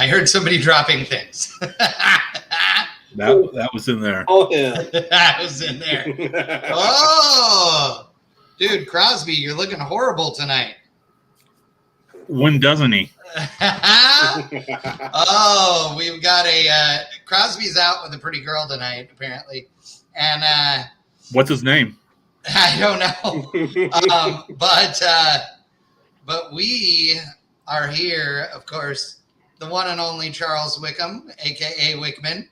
I heard somebody dropping things. That was in there. Oh, yeah. That was in there. Oh, dude, Crosby, you're looking horrible tonight. When doesn't he? Oh, we've got Crosby's out with a pretty girl tonight, apparently. And what's his name? I don't know. But we are here, of course, the one and only Charles Wickham, a.k.a. Wickman,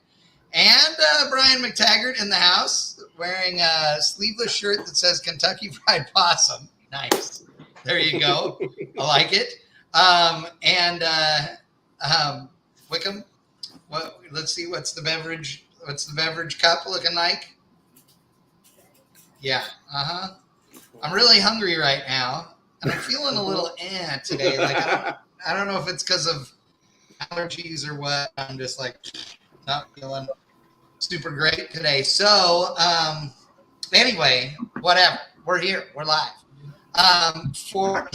and Brian McTaggart in the house wearing a sleeveless shirt that says Kentucky Fried Possum. Nice. There you go. I like it. Wickham, let's see, what's the beverage cup looking like? Yeah. I'm really hungry right now, and I'm feeling a little today. Like I don't know if it's because of allergies or what. I'm just like not feeling super great today. So anyway, whatever. We're here. We're live.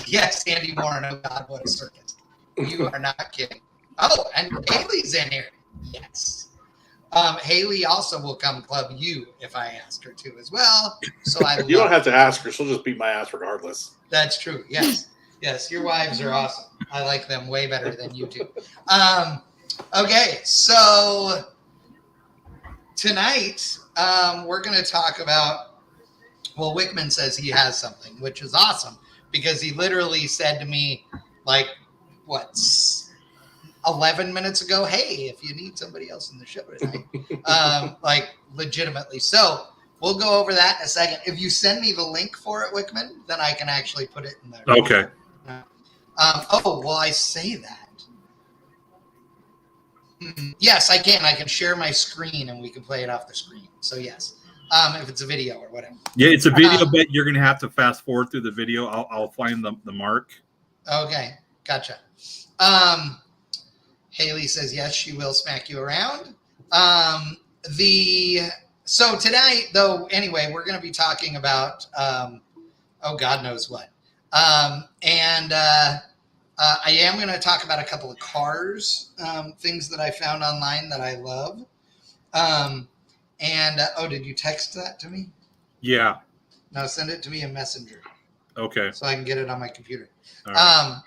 Yes, Andy Warren. Oh God, what a circus! You are not kidding. Oh, and Haley's in here. Yes. Haley also will come club you if I ask her to as well. So you don't have to ask her; she'll just beat my ass regardless. That's true. Yes, yes. Your wives are awesome. I like them way better than you two. Okay, so tonight we're going to talk about. Well, Wickman says he has something, which is awesome because he literally said to me, like, what, 11 minutes ago, hey, if you need somebody else in the show tonight, like legitimately. So we'll go over that in a second. If you send me the link for it, Wickman, then I can actually put it in there. Okay. Oh, well, I say that. Yes, I can. I can share my screen and we can play it off the screen. So yes. If it's a video or whatever. Yeah, it's a video, but you're going to have to fast forward through the video. I'll find the mark. Okay, gotcha. Haley says yes, she will smack you around. So tonight, though, anyway, we're going to be talking about God knows what. I am going to talk about a couple of cars, things that I found online that I love. Did you text that to me? Yeah. No, send it to me in Messenger. Okay. So I can get it on my computer. All right.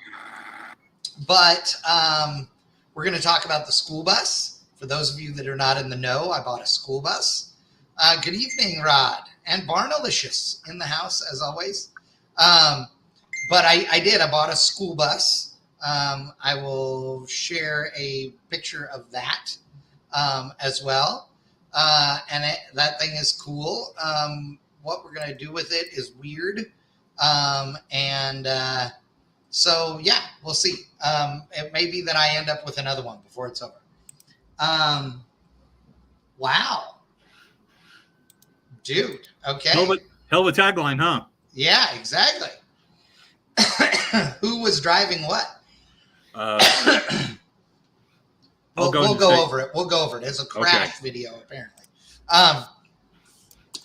We're going to talk about the school bus. For those of you that are not in the know, I bought a school bus. Good evening, Rod. And Barnalicious in the house, as always. But I did. I bought a school bus. I will share a picture of that as well. That thing is cool. What we're going to do with it is weird. So yeah, we'll see. It may be that I end up with another one before it's over. Wow. Dude. Okay. Hell of a tagline, huh? Yeah, exactly. Who was driving what? We'll go over it. We'll go over it. It's a crash video, apparently.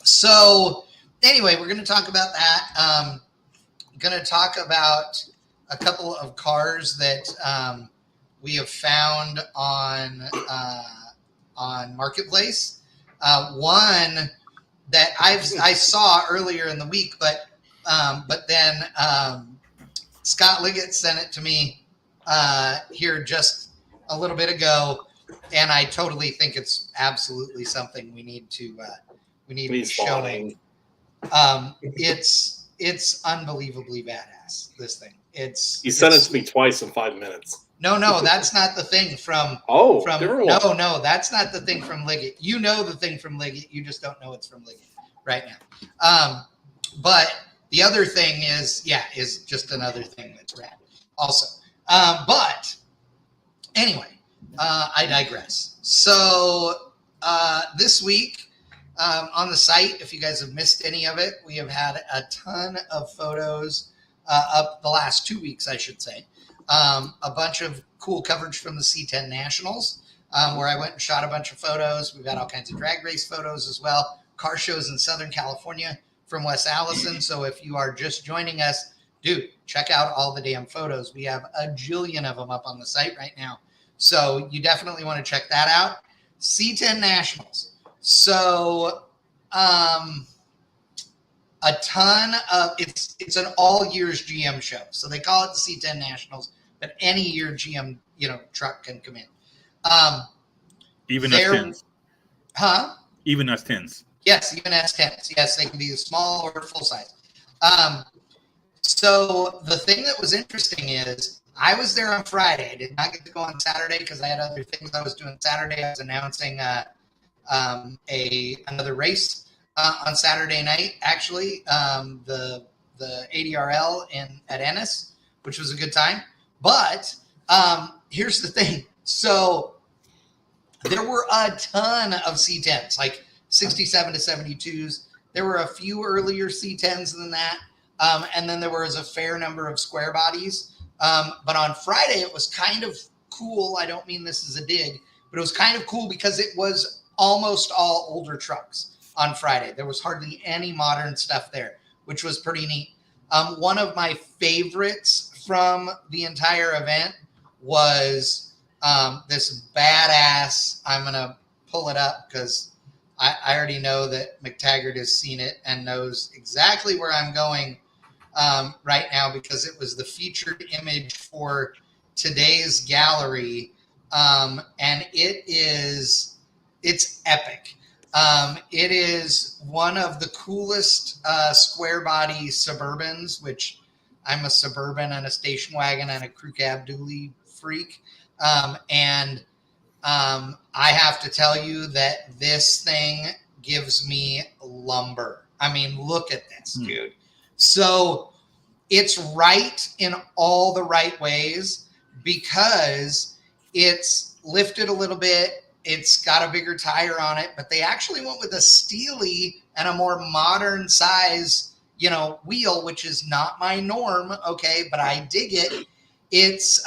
So anyway, we're going to talk about that. Going to talk about a couple of cars that we have found on Marketplace. One that I saw earlier in the week, but then Scott Liggett sent it to me here just a little bit ago, and I totally think it's absolutely something we need to be showing. It's unbelievably badass. This thing. You sent it to me twice in 5 minutes. No, that's not the thing from. No, that's not the thing from Liggett. You know the thing from Liggett. You just don't know it's from Liggett right now. But the other thing is just another thing that's rad. Also, but anyway, I digress. So this week on the site, if you guys have missed any of it, we have had a ton of photos up the last 2 weeks, I should say. A bunch of cool coverage from the C10 Nationals, where I went and shot a bunch of photos. We've got all kinds of drag race photos as well. Car shows in Southern California from Wes Allison. So if you are just joining us, dude, check out all the damn photos. We have a jillion of them up on the site right now. So you definitely want to check that out. C10 Nationals. So a ton of it's an all years GM show. So they call it the C10 Nationals, but any year GM truck can come in. Even S10s. Huh? Even S10s. Yes, even S10s. Yes, they can be small or full size. So the thing that was interesting is I was there on Friday. I did not get to go on Saturday because I had other things I was doing Saturday. I was announcing another race on Saturday night, actually, the ADRL at Ennis, which was a good time. But here's the thing. So there were a ton of C10s, like 67 to 72s. There were a few earlier C10s than that. And then there was a fair number of square bodies. But on Friday, it was kind of cool. I don't mean this as a dig, but it was kind of cool because it was almost all older trucks on Friday. There was hardly any modern stuff there, which was pretty neat. One of my favorites from the entire event was this badass, I'm going to pull it up because I already know that McTaggart has seen it and knows exactly where I'm going right now because it was the featured image for today's gallery. And it's epic. It is one of the coolest square body Suburbans, which I'm a Suburban and a station wagon and a crew cab dually freak. I have to tell you that this thing gives me lumber. I mean, look at this, dude. So it's right in all the right ways because it's lifted a little bit. It's got a bigger tire on it, but they actually went with a Steely and a more modern size, wheel, which is not my norm. Okay. But I dig it. It's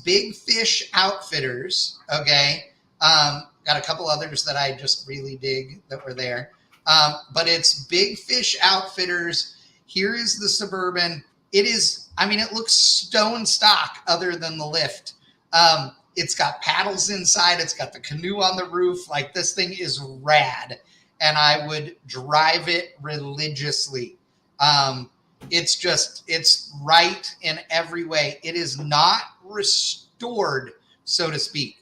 Big Fish Outfitters. Okay. Got a couple others that I just really dig that were there. But it's Big Fish Outfitters. Here is the Suburban. It looks stone stock other than the lift. It's got paddles inside. It's got the canoe on the roof. Like, this thing is rad. And I would drive it religiously. It's right in every way. It is not restored, so to speak.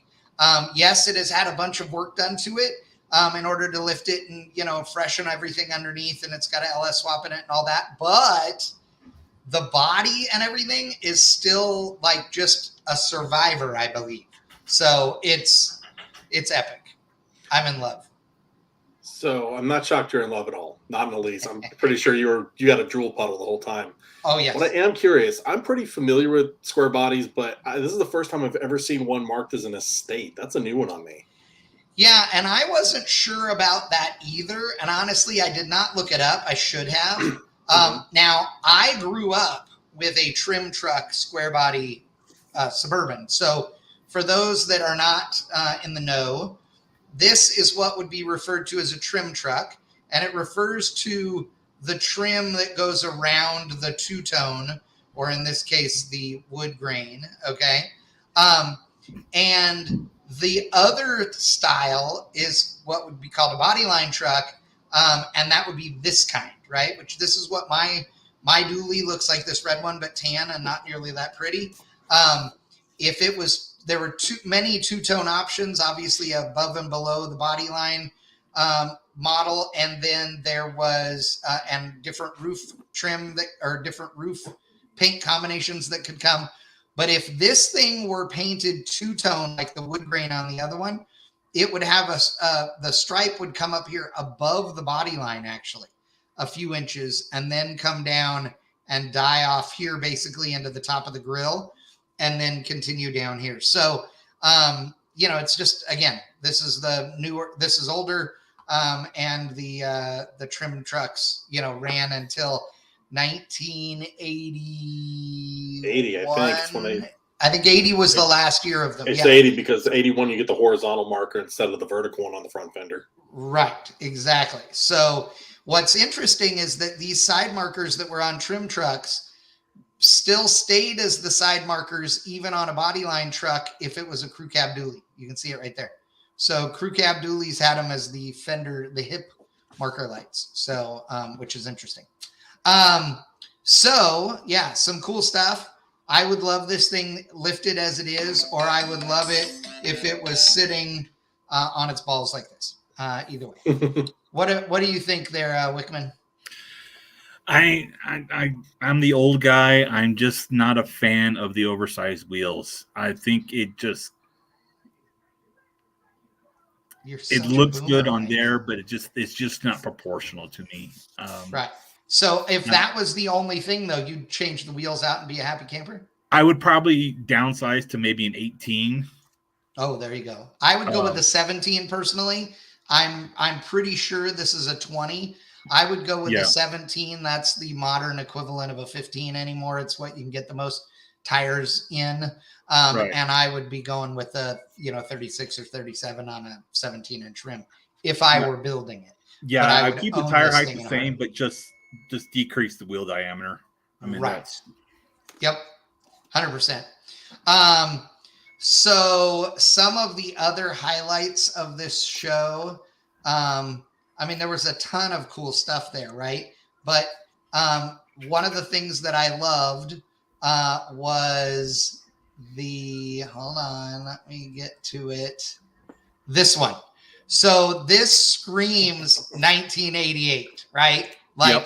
Yes, it has had a bunch of work done to it in order to lift it and, freshen everything underneath. And it's got an LS swap in it and all that. But the body and everything is still like just a survivor, I believe. So it's epic. I'm in love. So I'm not shocked you're in love at all. Not in the least. I'm pretty sure you got a drool puddle the whole time. Oh, yes. But I am curious. I'm pretty familiar with square bodies, but this is the first time I've ever seen one marked as an estate. That's a new one on me. Yeah, and I wasn't sure about that either. And honestly, I did not look it up. I should have. Now, I grew up with a trim truck square body Suburban. So for those that are not in the know, this is what would be referred to as a trim truck. And it refers to the trim that goes around the two-tone, or in this case, the wood grain. Okay. And the other style is what would be called a bodyline truck. And that would be this kind, right? Which this is what my dually looks like, this red one, but tan and not nearly that pretty. There were many two-tone options, obviously above and below the bodyline model. And then there was, and different roof trim or different roof paint combinations that could come. But if this thing were painted two-tone, like the wood grain on the other one, it would have the stripe would come up here above the body line, actually, a few inches, and then come down and die off here, basically into the top of the grill, and then continue down here. So, it's just, again, this is this is older, and the trim trucks, ran until 1980. 80, I think. It's when I think 80 was the last year of them. It's 80 because 81 you get the horizontal marker instead of the vertical one on the front fender. Right, exactly. So what's interesting is that these side markers that were on trim trucks, still stayed as the side markers, even on a bodyline truck, if it was a crew cab dually. You can see it right there. So crew cab dualies had them as the fender, the hip marker lights. So, which is interesting. So yeah, some cool stuff. I would love this thing lifted as it is, or I would love it if it was sitting on its balls like this. Either way. What do you think there, Wickman? I'm the old guy. I'm just not a fan of the oversized wheels. I think it looks good on there, but it's just not proportional to me. Right. So if that was the only thing, though, you'd change the wheels out and be a happy camper? I would probably downsize to maybe an 18. Oh, there you go. I would go with the 17 personally. I'm pretty sure this is a 20. I would go with the 17. That's the modern equivalent of a 15 anymore. It's what you can get the most tires in. Right. And I would be going with a 36 or 37 on a 17-inch rim if I were building it. Yeah, I keep the tire height the same, but just decrease the wheel diameter. I mean, right. Yep, 100%. So some of the other highlights of this show, I mean, there was a ton of cool stuff there, right? But one of the things that I loved was hold on, let me get to it. This one. So this screams 1988, right? Like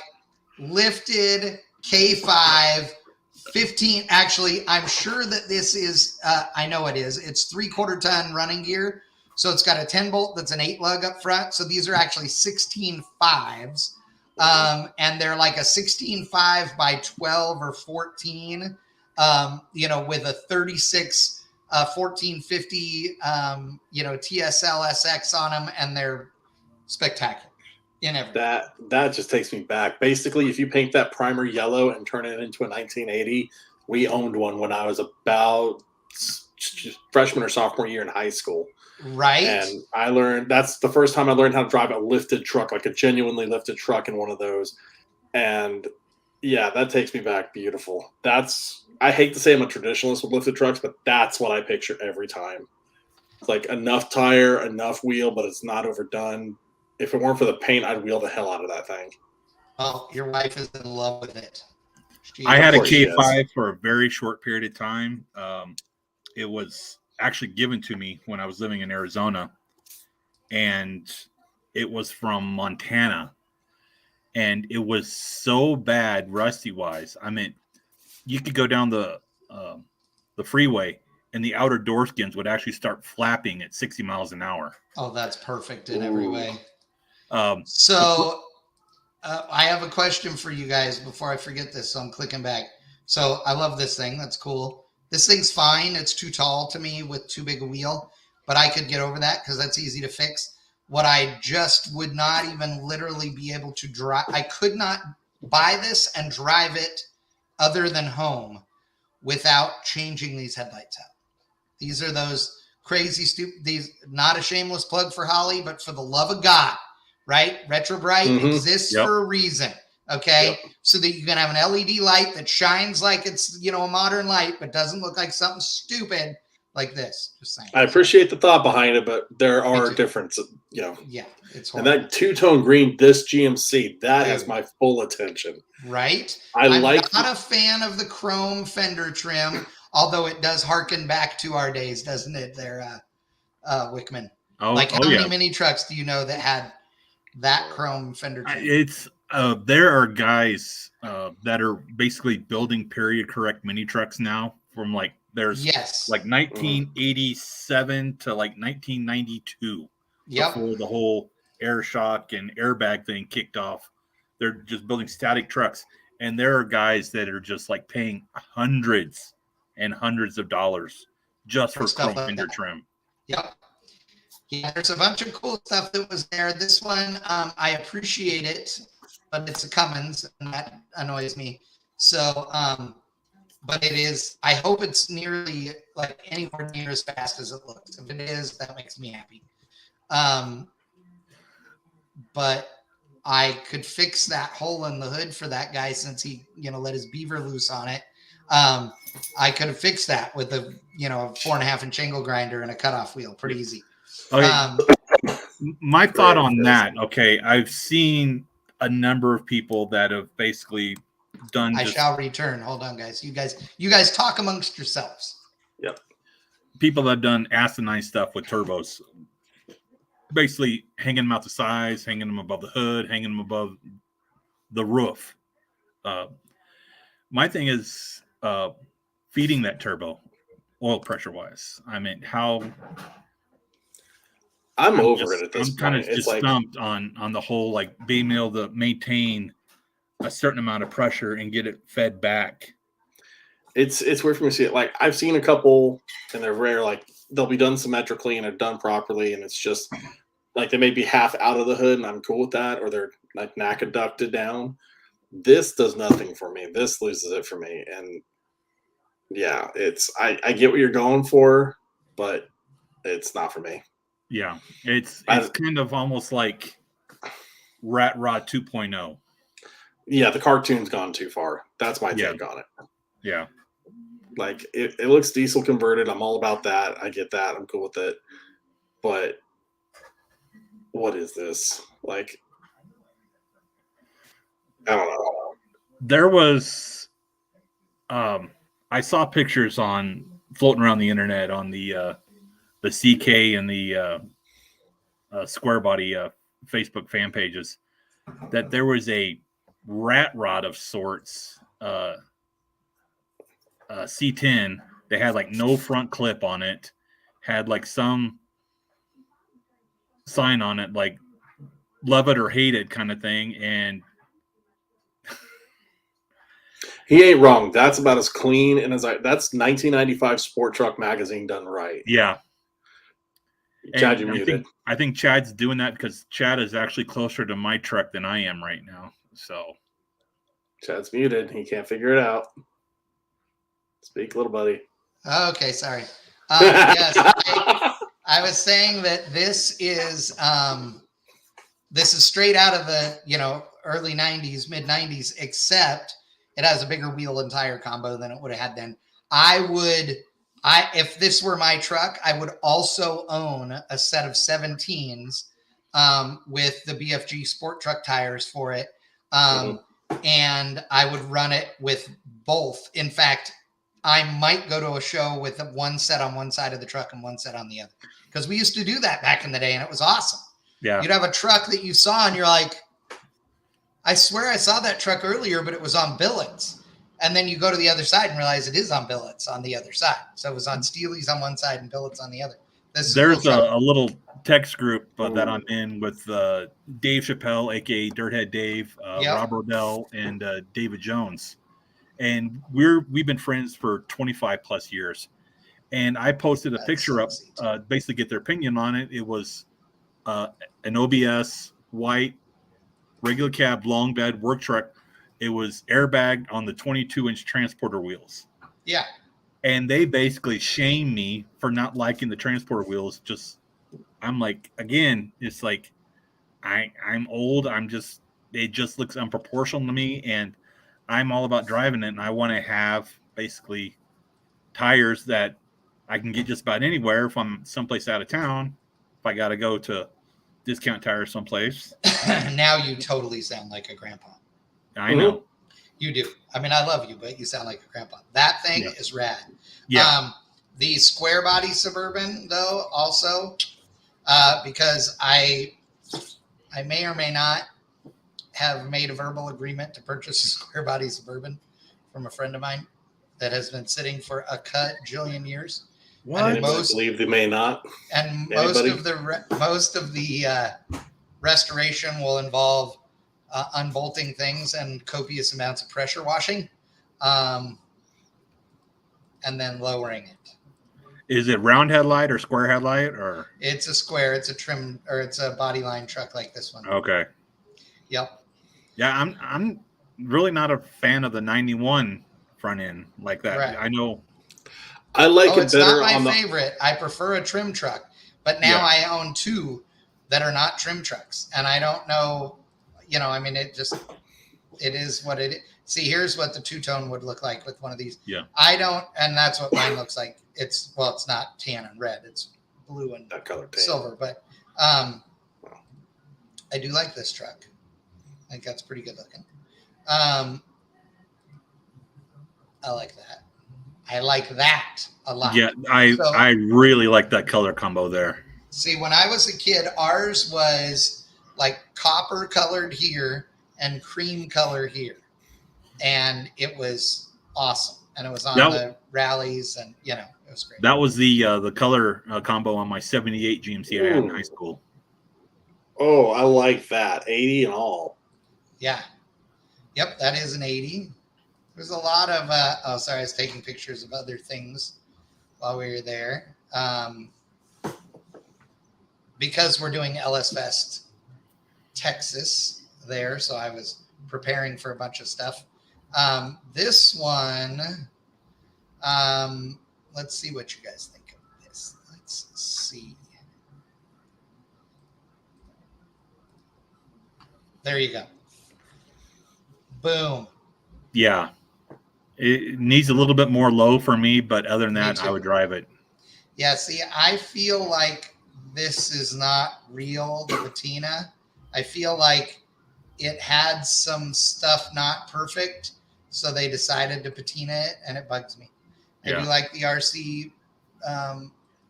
lifted K5, 15. Actually, I'm sure that this is, I know it is. It's 3/4 ton running gear. So it's got a 10 bolt that's an 8 lug up front. So these are actually 16 5s. And they're like a 16.5 by 12 or 14, with a 36 1450, TSL SX on them, and they're spectacular in everything. That just takes me back. Basically, if you paint that primer yellow and turn it into a 1980, we owned one when I was about freshman or sophomore year in high school. Right. And that's the first time I learned how to drive a lifted truck, like a genuinely lifted truck in one of those. And yeah, that takes me back. Beautiful. I hate to say I'm a traditionalist with lifted trucks, but that's what I picture every time. It's like enough tire, enough wheel, but it's not overdone. If it weren't for the paint, I'd wheel the hell out of that thing. Well, your wife is in love with it. I had a K5 for a very short period of time. It was actually given to me when I was living in Arizona, and it was from Montana, and it was so bad rusty wise. I mean, you could go down the freeway and the outer door skins would actually start flapping at 60 miles an hour. Oh, that's perfect in every way. So I have a question for you guys before I forget this. So I'm clicking back. So I love this thing. That's cool. This thing's fine. It's too tall to me with too big a wheel, but I could get over that because that's easy to fix. What I just would not even literally be able to drive. I could not buy this and drive it other than home without changing these headlights out. These are those crazy, stupid, these, not a shameless plug for Holly, but for the love of God, right? Retro Bright exists for a reason. Okay. So that you can have an LED light that shines like it's, a modern light, but doesn't look like something stupid like this. Just saying. I appreciate the thought behind it, but there are differences, Yeah. It's horrible. And that two-tone green, this GMC, that has my full attention. Right. I'm not a fan of the chrome fender trim, although it does harken back to our days, doesn't it there, Wickman? How many mini trucks do you know that had that chrome fender trim? There are guys that are basically building period correct mini trucks now from there's 1987 to 1992 before the whole air shock and airbag thing kicked off. They're just building static trucks, and there are guys that are just paying hundreds and hundreds of dollars just for chrome fender trim. Yep. Yeah, there's a bunch of cool stuff that was there. This one, I appreciate it, but it's a Cummins, and that annoys me. So, but it is, I hope it's nearly anywhere near as fast as it looks. If it is, that makes me happy. But I could fix that hole in the hood for that guy since he, let his beaver loose on it. I could have fixed that with a 4.5-inch angle grinder and a cutoff wheel. Pretty easy. Okay. My thought on that. Okay, I've seen a number of people that have basically done. I shall return. Hold on, guys. You guys talk amongst yourselves. Yep. People that have done asinine stuff with turbos, basically hanging them out the sides, hanging them above the hood, hanging them above the roof. My thing is feeding that turbo oil pressure wise. I mean, how I'm over it at this I'm kind of point. just stumped on the whole, like, being able to maintain a certain amount of pressure and get it fed back. It's weird for me to see it. Like, I've seen a couple, and they're rare. Like, they'll be done symmetrically and they're done properly, and it's just like they may be half out of the hood, and I'm cool with that, or they're like NACA ducted down. This does nothing for me. This loses it for me, and yeah, I get what you're going for, but it's not for me. Yeah, it's kind of almost like Rat Rod 2.0. Yeah, the cartoon's gone too far. That's my take on it. Yeah. Like, it looks diesel converted. I'm all about that. I get that. I'm cool with it. But what is this? Like, I don't know. There was, I saw pictures floating around the internet on the CK and the Square Body Facebook fan pages that there was a rat rod of sorts, C10. They had like no front clip on it, had like some sign on it, like love it or hate it kind of thing. And he ain't wrong. That's about as clean and that's 1995 Sport Truck Magazine done right. Yeah. Chad, you muted. I think Chad's doing that because Chad is actually closer to my truck than I am right now. So Chad's muted. He can't figure it out. Speak, little buddy. Okay, sorry. Yes, I was saying that this is straight out of the early 90s, mid 90s, except it has a bigger wheel and tire combo than it would have had then. If this were my truck, I would also own a set of 17s with the BFG Sport Truck tires for it. And I would run it with both. In fact, I might go to a show with one set on one side of the truck and one set on the other. Because we used to do that back in the day, and it was awesome. Yeah. You'd have a truck that you saw, and you're like, I swear I saw that truck earlier, but it was on billets. And then you go to the other side and realize it is on billets on the other side. So it was on Steely's on one side and billets on the other. There's a little text group that I'm in with Dave Chappelle, a.k.a. Dirthead Dave, Rob Rodell, and David Jones. And we've been friends for 25 plus years. And I posted a picture up, basically get their opinion on it. It was an OBS, white, regular cab, long bed, work truck. It was airbagged on the 22-inch transporter wheels. Yeah. And they basically shamed me for not liking the transporter wheels. I'm like, again, it's like, I'm old. It just looks unproportional to me. And I'm all about driving it. And I want to have basically tires that I can get just about anywhere. If I'm someplace out of town, if I got to go to Discount Tire someplace. Now you totally sound like a grandpa. I know. You do. I mean, I love you, but you sound like a grandpa. That thing is rad. Yeah. The square body Suburban, though, also, because I may or may not have made a verbal agreement to purchase a square body Suburban from a friend of mine that has been sitting for a jillion years. What? I believe they may not. And most of the restoration will involve unbolting things and copious amounts of pressure washing, and then lowering it. Is it round headlight or square headlight, or? It's a square. It's a trim, or it's a body line truck like this one. Okay. Yep. Yeah, I'm really not a fan of the 91 front end like that. Right. I know. I like it it's better. Not my favorite. I prefer a trim truck, but now I own two that are not trim trucks, and I don't know. I mean, it just It is what it is. See, here's what the two-tone would look like with one of these. Yeah. I don't, and that's what mine looks like. It's not tan and red. It's blue and That color tan. silver. But I do like this truck. I think that's pretty good looking. I like that. I like that a lot. Yeah, I really like that color combo there. See, when I was a kid, ours was like copper colored here and cream color here. And it was awesome. And it was on the rallies and, it was great. That was the color combo on my 78 GMC I had in high school. Oh, I like that. 80 and all. Yeah. Yep, that is an 80. There's a lot of, I was taking pictures of other things while we were there. Because we're doing LS Fest Texas there, so I was preparing for a bunch of stuff. This one, let's see what you guys think of this. Let's see. There you go. Boom. Yeah. It needs a little bit more low for me, but other than that, I would drive it. Yeah, see, I feel like this is not real, the patina. I feel like it had some stuff not perfect, so they decided to patina it, and it bugs me. I do like the RC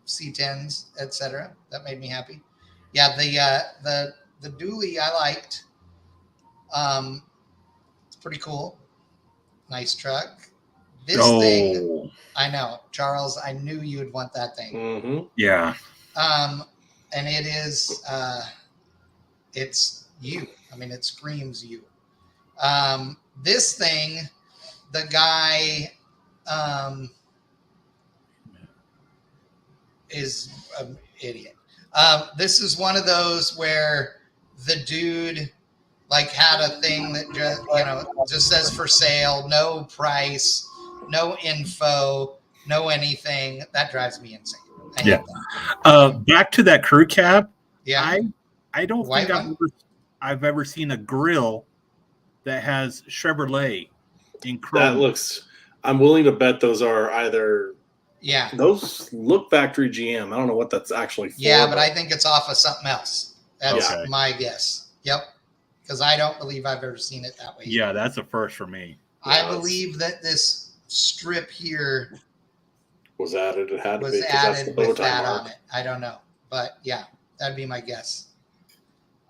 C10s, etc. That made me happy. Yeah, the dually I liked. It's pretty cool. Nice truck. This thing, I know, Charles, I knew you would want that thing. Mm-hmm. Yeah. And it is, it's you. I mean, it screams you. This thing, the guy is an idiot. This is one of those where the dude like had a thing that just says for sale, no price, no info, no anything. That drives me insane. I hate that. Back to that crew cab. Yeah. I don't think I've ever seen a grill that has Chevrolet in chrome. I'm willing to bet those are either. Yeah. Those look factory GM. I don't know what that's actually for. Yeah, but I think it's off of something else. That's my guess. Yep. Because I don't believe I've ever seen it that way. Yeah, that's a first for me. I believe that this strip here was added. It had to was be added with that on it. I don't know. But yeah, that'd be my guess.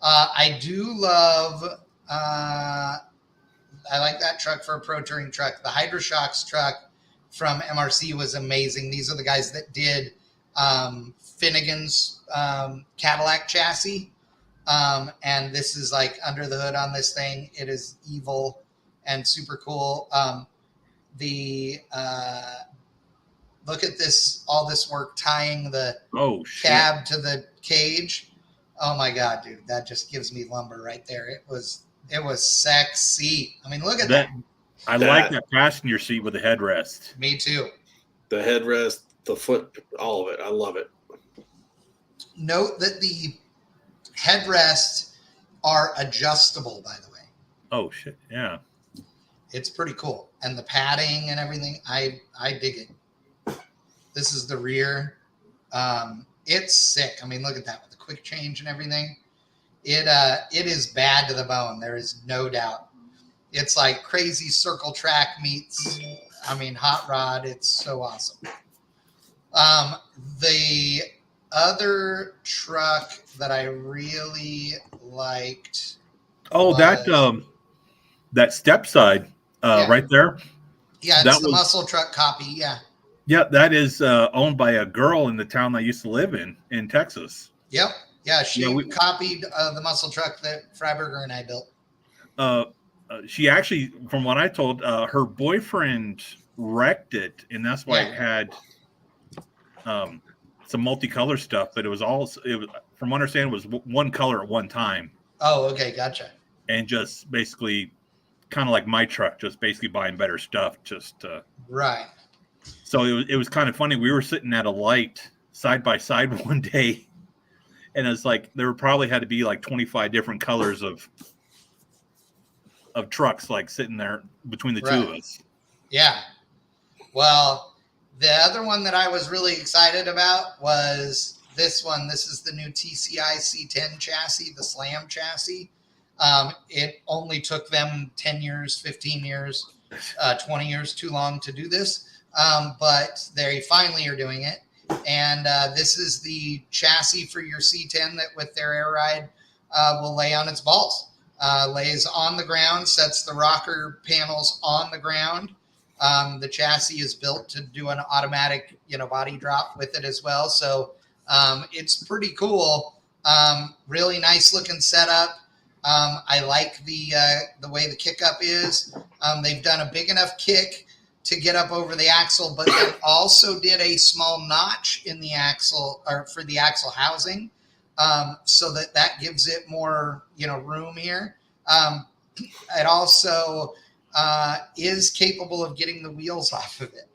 I do love, I like that truck for a pro touring truck. The Hydroshocks truck from MRC was amazing. These are the guys that did Finnegan's Cadillac chassis. And this is like under the hood on this thing. It is evil and super cool. Look at this, all this work tying the cab to the cage. Oh my God, dude, that just gives me lumber right there. It was sexy. I mean, look at that. I like that passenger seat with the headrest. Me too. The headrest, the foot, all of it. I love it. Note that the headrests are adjustable, by the way. Oh shit, yeah. It's pretty cool. And the padding and everything, I dig it. This is the rear. It's sick. I mean, look at that with the quick change and everything. It is bad to the bone. There is no doubt. It's like crazy circle track meets, hot rod. It's so awesome. The other truck that I really liked. That step side right there. Yeah, it's the muscle truck copy. Yeah. Yeah, that is owned by a girl in the town I used to live in Texas. Yep. Yeah, she copied the muscle truck that Freiberger and I built. She actually, from what I told, her boyfriend wrecked it, and that's why it had some multicolor stuff. But it was from what I understand, it was one color at one time. Oh, okay, gotcha. And just basically, kind of like my truck, just basically buying better stuff. Right. So it was kind of funny. We were sitting at a light side by side one day, and it's like there probably had to be like 25 different colors of of trucks like sitting there between the two of us. Yeah. Well, the other one that I was really excited about was this one. This is the new TCI C10 chassis, the Slam chassis. It only took them 10 years, 15 years, 20 years too long to do this. But they finally are doing it. And this is the chassis for your C10 that with their air ride will lay on its balls. Lays on the ground, sets the rocker panels on the ground. The chassis is built to do an automatic, body drop with it as well. So it's pretty cool. Really nice looking setup. I like the way the kick up is. They've done a big enough kick to get up over the axle, but they also did a small notch in the axle or for the axle housing. So that gives it more, room here. It also is capable of getting the wheels off of it,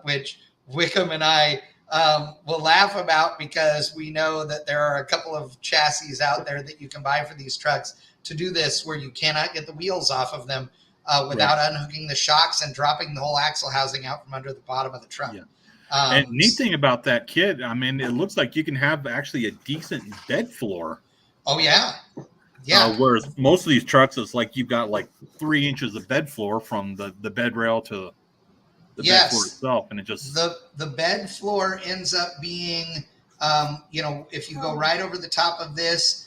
which Wickham and I will laugh about because we know that there are a couple of chassis out there that you can buy for these trucks to do this where you cannot get the wheels off of them without unhooking the shocks and dropping the whole axle housing out from under the bottom of the truck. Yeah. And neat thing about that kit, I mean, it looks like you can have actually a decent bed floor. Oh, yeah. Yeah. Whereas most of these trucks, it's like you've got like 3 inches of bed floor from the bed rail to the bed floor itself. And it just... The bed floor ends up being, if you go right over the top of this,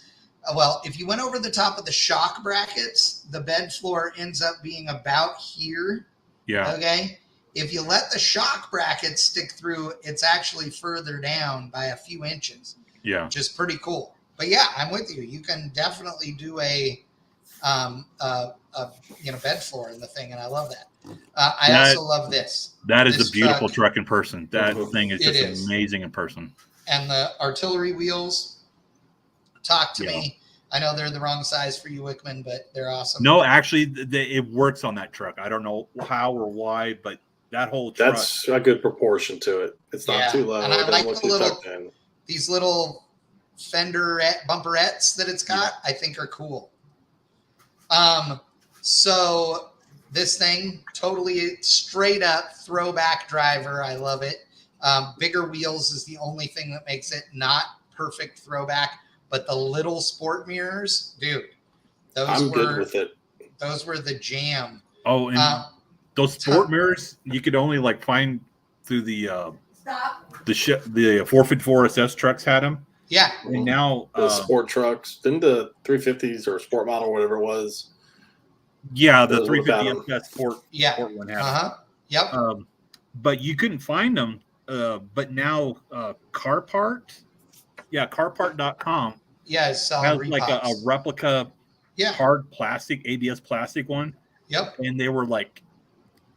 if you went over the top of the shock brackets, the bed floor ends up being about here. Yeah. Okay. If you let the shock brackets stick through, it's actually further down by a few inches. Yeah. Which is pretty cool. But yeah, I'm with you. You can definitely do a bed floor in the thing, and I love that. I also love this. That is a beautiful truck in person. That thing is just amazing in person. And the artillery wheels, talk to me. I know they're the wrong size for you, Wickman, but they're awesome. No, actually, it works on that truck. I don't know how or why, but that whole truck. That's a good proportion to it. It's not too low. And I like these little fender bumperettes that it's got. I think are cool. So this thing, totally straight up throwback driver. I love it. Bigger wheels is the only thing that makes it not perfect throwback, but the little sport mirrors, dude, I'm good with it. Those were the jam. Oh, and those sport mirrors you could only like find through the 454 SS trucks had them. Yeah. And now the sport trucks, didn't the 350s or sport model, whatever it was. Yeah, the 350 SS sport one had them. Yep. But you couldn't find them. But now carpart.com has like a replica hard plastic, ABS plastic one. Yep. And they were like,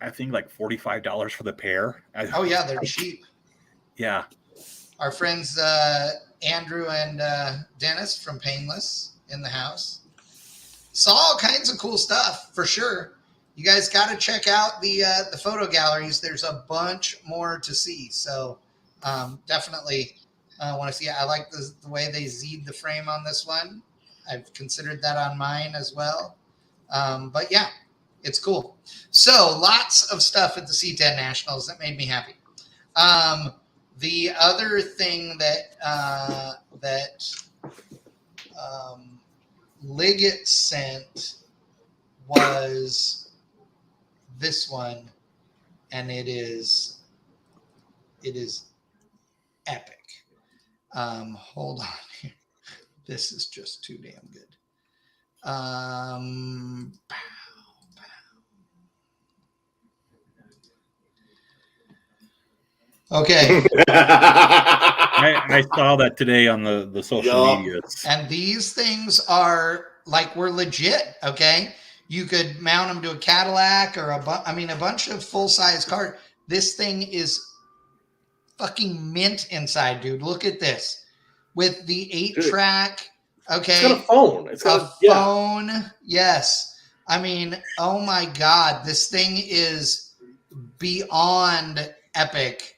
I think like $45 for the pair. Oh, yeah, they're cheap. Yeah. Our friends Andrew and Dennis from Painless in the house saw all kinds of cool stuff for sure. You guys got to check out the photo galleries. There's a bunch more to see. So definitely want to see it. I like the way they Z'd the frame on this one. I've considered that on mine as well. But yeah, it's cool. So lots of stuff at the C10 Nationals that made me happy. The other thing that Liggett sent was this one, and it is epic. Hold on here. This is just too damn good. Okay. I saw that today on the social media. And these things were legit. Okay. You could mount them to a Cadillac or a bunch of full-size cars. This thing is fucking mint inside, dude. Look at this. With the 8-track. Okay. It's got a phone. It's got a phone. Yes. I mean, oh my God. This thing is beyond epic.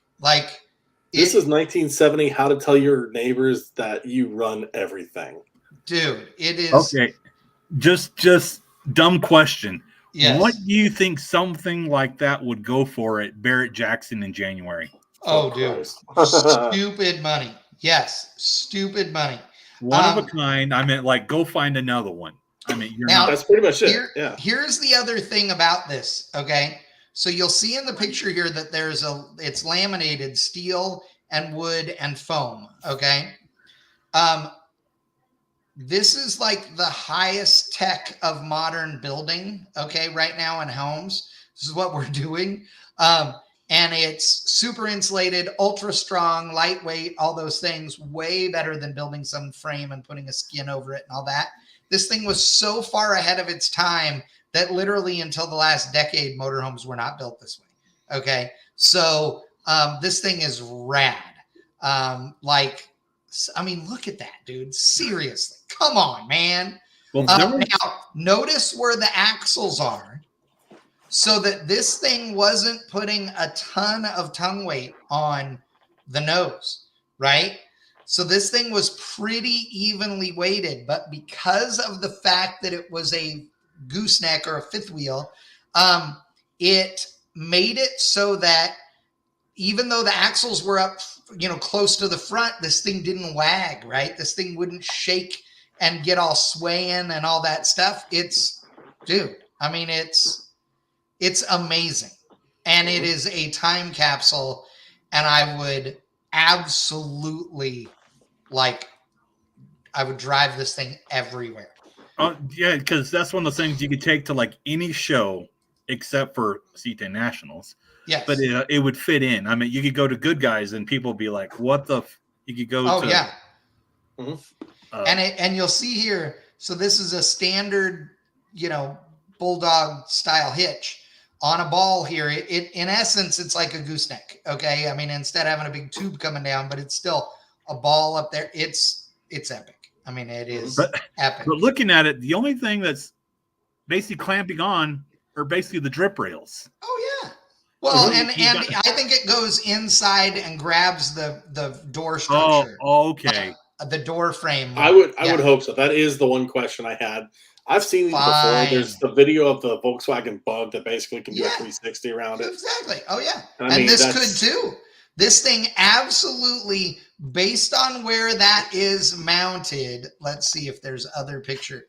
This is 1970. How to tell your neighbors that you run everything, dude. It is okay. Just Dumb question. Yes. What do you think something like that would go for at Barrett Jackson in January? Oh, dude. Stupid money. Yes. Stupid money. One of a kind. I meant like go find another one. I mean, you're Now, not. That's pretty much it. Yeah. Here's the other thing about this. Okay. So you'll see in the picture here that it's laminated steel and wood and foam. Okay. This is like the highest tech of modern building. Okay. Right now in homes, this is what we're doing. And it's super insulated, ultra strong, lightweight, all those things, way better than building some frame and putting a skin over it and all that. This thing was so far ahead of its time that literally until the last decade, motorhomes were not built this way. Okay. So this thing is rad. I mean, look at that, dude. Seriously. Come on, man. Well, Now, notice where the axles are so that this thing wasn't putting a ton of tongue weight on the nose, right? So this thing was pretty evenly weighted, but because of the fact that it was a gooseneck or a fifth wheel, it made it so that even though the axles were up, close to the front, this thing didn't wag, right? This thing wouldn't shake and get all swaying and all that stuff. It's amazing. And it is a time capsule. And I would absolutely I would drive this thing everywhere. Yeah, because that's one of the things you could take to like any show except for CT Nationals. Yes. But it would fit in. I mean, you could go to Good Guys and people would be like, what the you could go to. Yeah. Mm-hmm. And you'll see here, so this is a standard, bulldog style hitch on a ball here. It in essence, it's like a gooseneck. Okay. I mean, instead of having a big tube coming down, but it's still a ball up there. It's epic. I mean, it is epic. But looking at it, the only thing that's basically clamping on are basically the drip rails. Oh yeah. Well, and I think it goes inside and grabs the door structure. Oh, okay. The door frame. I would hope so. That is the one question I had. I've seen these before. There's the video of the Volkswagen Bug that basically can do a 360 around it. Exactly. Oh yeah. And this could too. This thing absolutely, based on where that is mounted. Let's see if there's other picture.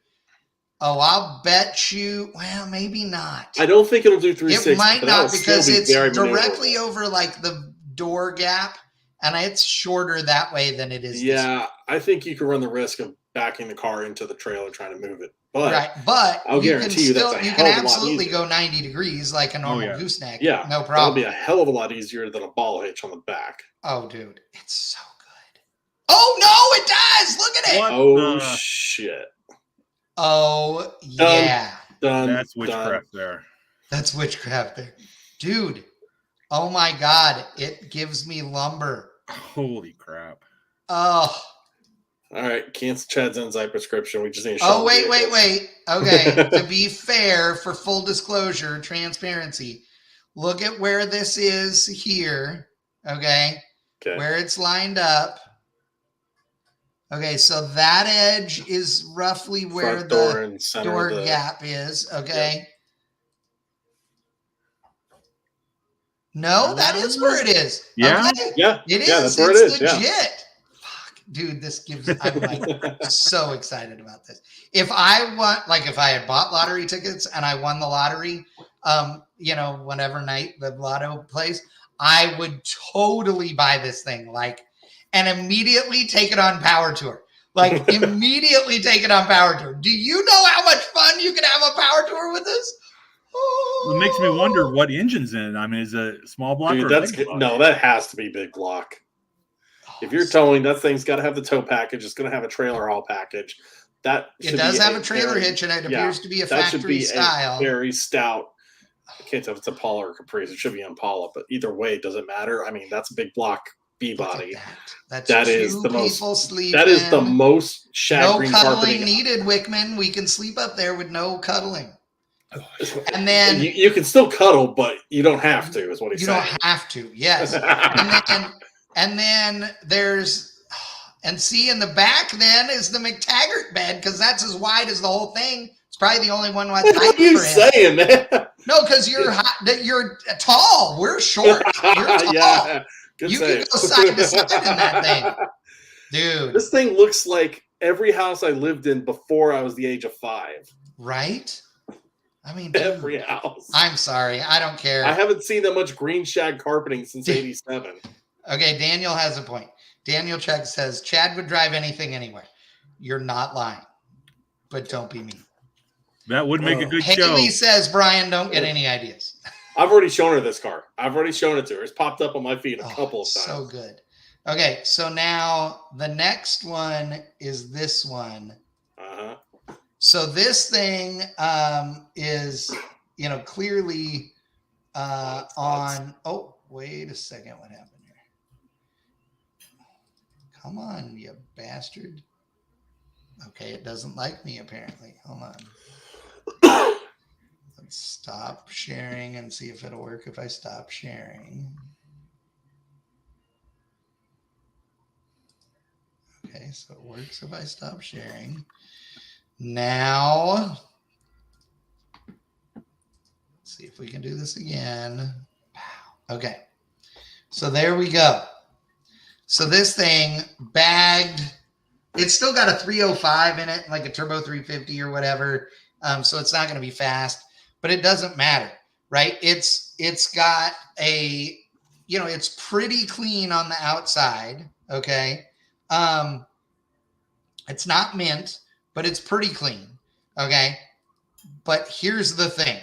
Oh, I'll bet you. Well, maybe not. I don't think it'll do 360. It might not because it's directly over like the door gap, and it's shorter that way than it is. Yeah, I think you could run the risk of backing the car into the trailer trying to move it. But I'll guarantee you you can absolutely go 90 degrees like a normal gooseneck. Yeah, no problem. That'll be a hell of a lot easier than a ball hitch on the back. Oh, dude, it's so good. Oh no, it does. Look at it. Oh shit. Oh yeah. That's witchcraft there. That's witchcraft there, dude. Oh my God, it gives me lumber. Holy crap. Oh. All right, cancel Chad's Enzyme prescription. We just need to Oh, wait. Okay, to be fair, for full disclosure, transparency, look at where this is here, okay? Where it's lined up. Okay, so that edge is roughly where the door gap is, okay? Yep. No, that is where it is. Yeah? Okay? Yeah. It is. Yeah, that's where it is. Legit. Yeah. Dude, I'm like so excited about this. If I had bought lottery tickets and I won the lottery, whenever night the lotto plays, I would totally buy this thing, and immediately take it on Power Tour. Immediately take it on Power Tour. Do you know how much fun you can have on Power Tour with this? It makes me wonder what engine's in it. I mean, is it a small block? Dude, or a big block? No, that has to be big block. If you're towing, that thing's got to have the tow package. It's going to have a trailer haul package. It does have a trailer hitch, and it appears to be a factory style. Very stout. I can't tell if it's Impala or Caprice. It should be Impala, but either way, it doesn't matter. I mean, that's a big block B body. That is the most shag-green no cuddling carpeting needed, Wickman. We can sleep up there with no cuddling. And then you can still cuddle, but you don't have to. Is what he's saying. You don't have to. Yes. And then see in the back then is the McTaggart bed, because that's as wide as the whole thing. It's probably the only one with What height are you for him. saying, man? No, because you're tall. We're short. You're tall. Yeah, good You save. can go side to side in that thing, dude. This thing looks like every house I lived in before I was the age of 5. Right? I mean, dude, Every house. I'm sorry. I don't care. I haven't seen that much green shag carpeting since '87. Okay, Daniel has a point. Daniel Chuck says, Chad would drive anything anywhere. You're not lying, but don't be mean. That would make a good Haley show. says, Brian, don't get any ideas. I've already shown her this car. I've already shown it to her. It's popped up on my feed a couple of times. So good. Okay, so now the next one is this one. Uh-huh. So this thing is, clearly on. Oh, wait a second. What happened here? Come on, you bastard. Okay, it doesn't like me apparently. Hold on. Let's stop sharing and see if it'll work if I stop sharing. Okay, so it works if I stop sharing. Now, let's see if we can do this again. Okay, so there we go. So this thing bagged, it's still got a 305 in it, like a turbo 350 or whatever. So it's not going to be fast, but it doesn't matter, right? It's got a, it's pretty clean on the outside. Okay. It's not mint, but it's pretty clean. Okay. But here's the thing.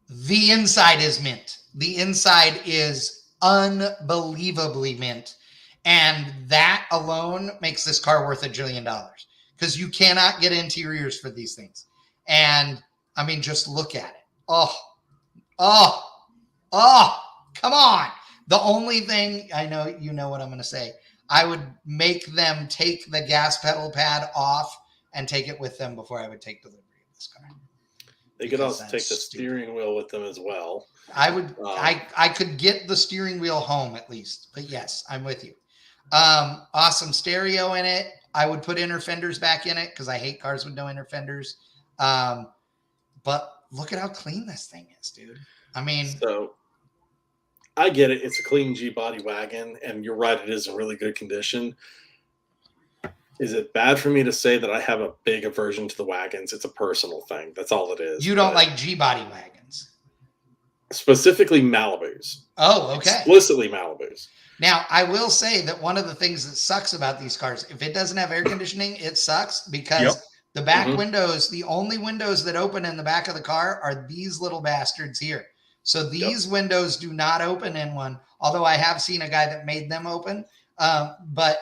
The inside is mint. The inside is unbelievably mint. And that alone makes this car worth $1 jillion because you cannot get interiors for these things. And I mean, just look at it. Oh, come on. The only thing I know, you know what I'm going to say. I would make them take the gas pedal pad off and take it with them before I would take delivery of this car. They could also take the steering wheel with them as well. I would, I could get the steering wheel home at least, but yes, I'm with you. Awesome stereo in it. I would put inner fenders back in it because I hate cars with no inner fenders. But look at how clean this thing is, dude. I mean, so I get it. It's a clean G body wagon, and you're right. It is in really good condition. Is it bad for me to say that I have a big aversion to the wagons? It's a personal thing. That's all it is. You don't like G body wagons, specifically Malibus. Oh, okay. Explicitly Malibus. Now, I will say that one of the things that sucks about these cars, if it doesn't have air conditioning, it sucks because the back windows, the only windows that open in the back of the car are these little bastards here. So these windows do not open in one, although I have seen a guy that made them open, but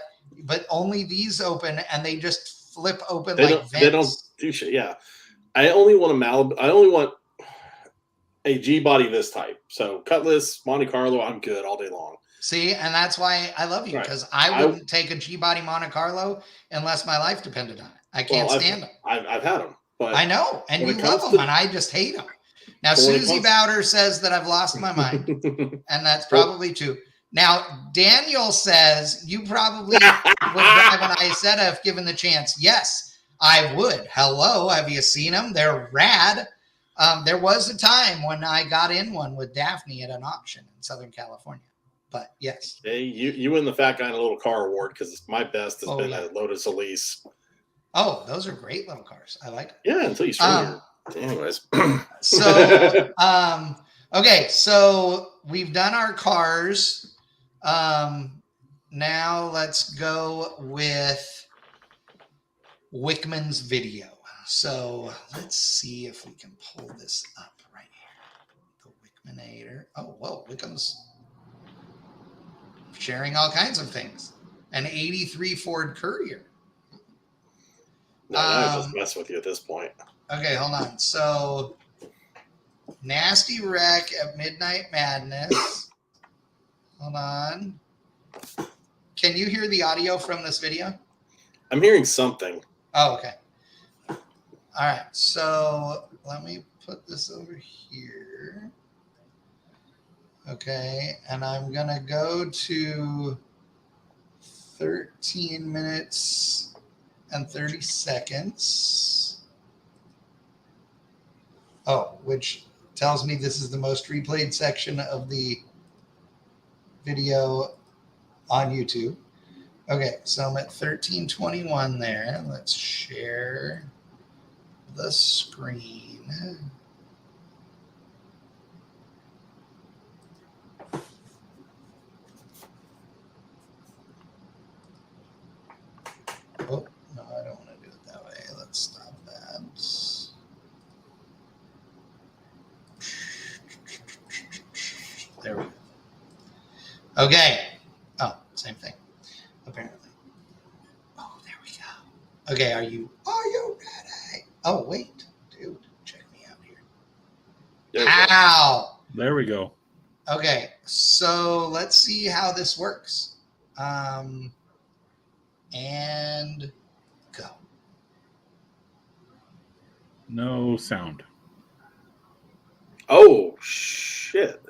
only these open and they just flip open vents. They don't do shit. Yeah. I only want a Malibu. I only want a G body this type. So Cutlass, Monte Carlo, I'm good all day long. See, and that's why I love you, because I wouldn't take a G body Monte Carlo unless my life depended on it. I can't stand them. I've had them. But I know, and you love them, and I just hate them. Now, Susie Bowder says that I've lost my mind, and that's probably true. Now, Daniel says you probably would drive an Isetta if given the chance. Yes, I would. Hello, have you seen them? They're rad. There was a time when I got in one with Daphne at an auction in Southern California. But yes. Hey, you win the Fat Guy in a Little Car award because my best has been a Lotus Elise. Oh, those are great little cars. I like them. Yeah, until you string anyways. So, okay, so we've done our cars. Now let's go with Wickman's video. So let's see if we can pull this up right here. The Wickmanator. Oh, whoa, Wickham's sharing all kinds of things. An 83 Ford Courier. No, I just mess with you at this point. Okay, hold on. So, Nasty Wreck at Midnight Madness. Hold on. Can you hear the audio from this video? I'm hearing something. Oh, okay. All right. So, let me put this over here. Okay, and I'm going to go to 13 minutes and 30 seconds. Oh, which tells me this is the most replayed section of the video on YouTube. Okay, so I'm at 13:21 there. Let's share the screen. Oh, no, I don't want to do it that way. Let's stop that. There we go. Okay. Oh, same thing, apparently. Oh, there we go. Okay, are you ready? Oh, wait, dude, check me out here. Ow! There we go. Okay, so let's see how this works. And go. No sound. Oh, shit.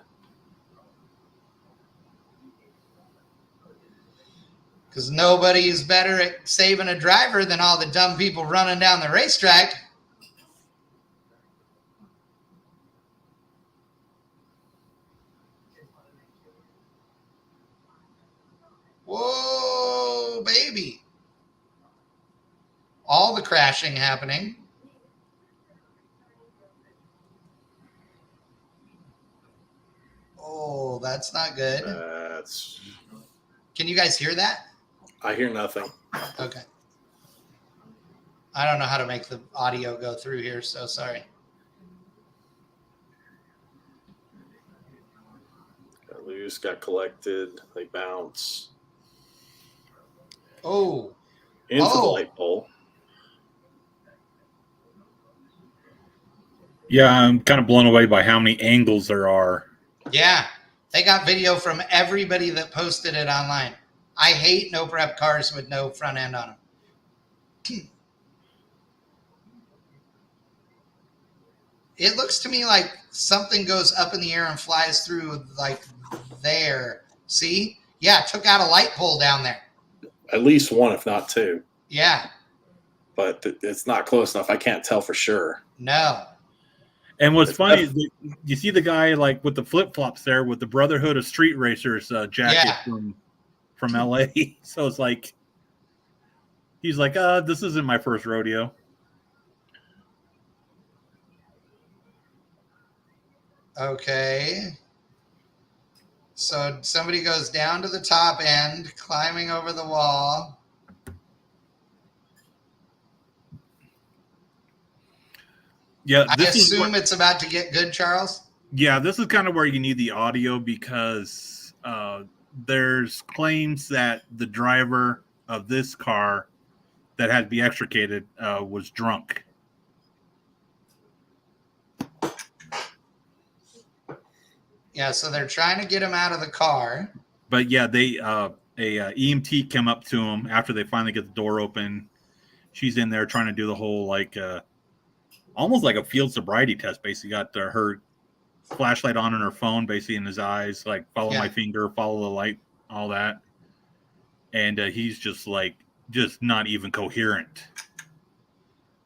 Because nobody is better at saving a driver than all the dumb people running down the racetrack. Whoa, baby. All the crashing happening. Oh, that's not good. Can you guys hear that? I hear nothing. Okay. I don't know how to make the audio go through here, so sorry. Got loose, got collected, they bounce. Oh. Into the light pole. Yeah, I'm kind of blown away by how many angles there are. Yeah. They got video from everybody that posted it online. I hate no prep cars with no front end on them. It looks to me like something goes up in the air and flies through like there. See? Yeah, took out a light pole down there. At least one, if not two. Yeah. But it's not close enough. I can't tell for sure. No. And what's funny is you see the guy like with the flip flops there with the Brotherhood of Street Racers jacket from LA. So it's like he's like, this isn't my first rodeo. Okay. So somebody goes down to the top end, climbing over the wall. Yeah, I assume it's about to get good, Charles. Yeah, this is kind of where you need the audio because there's claims that the driver of this car that had to be extricated was drunk. Yeah, so they're trying to get him out of the car. But yeah, they a EMT came up to him after they finally get the door open. She's in there trying to do the whole like almost like a field sobriety test. Basically, got her flashlight on her phone, basically in his eyes, like follow my finger, follow the light, all that. And he's just like just not even coherent.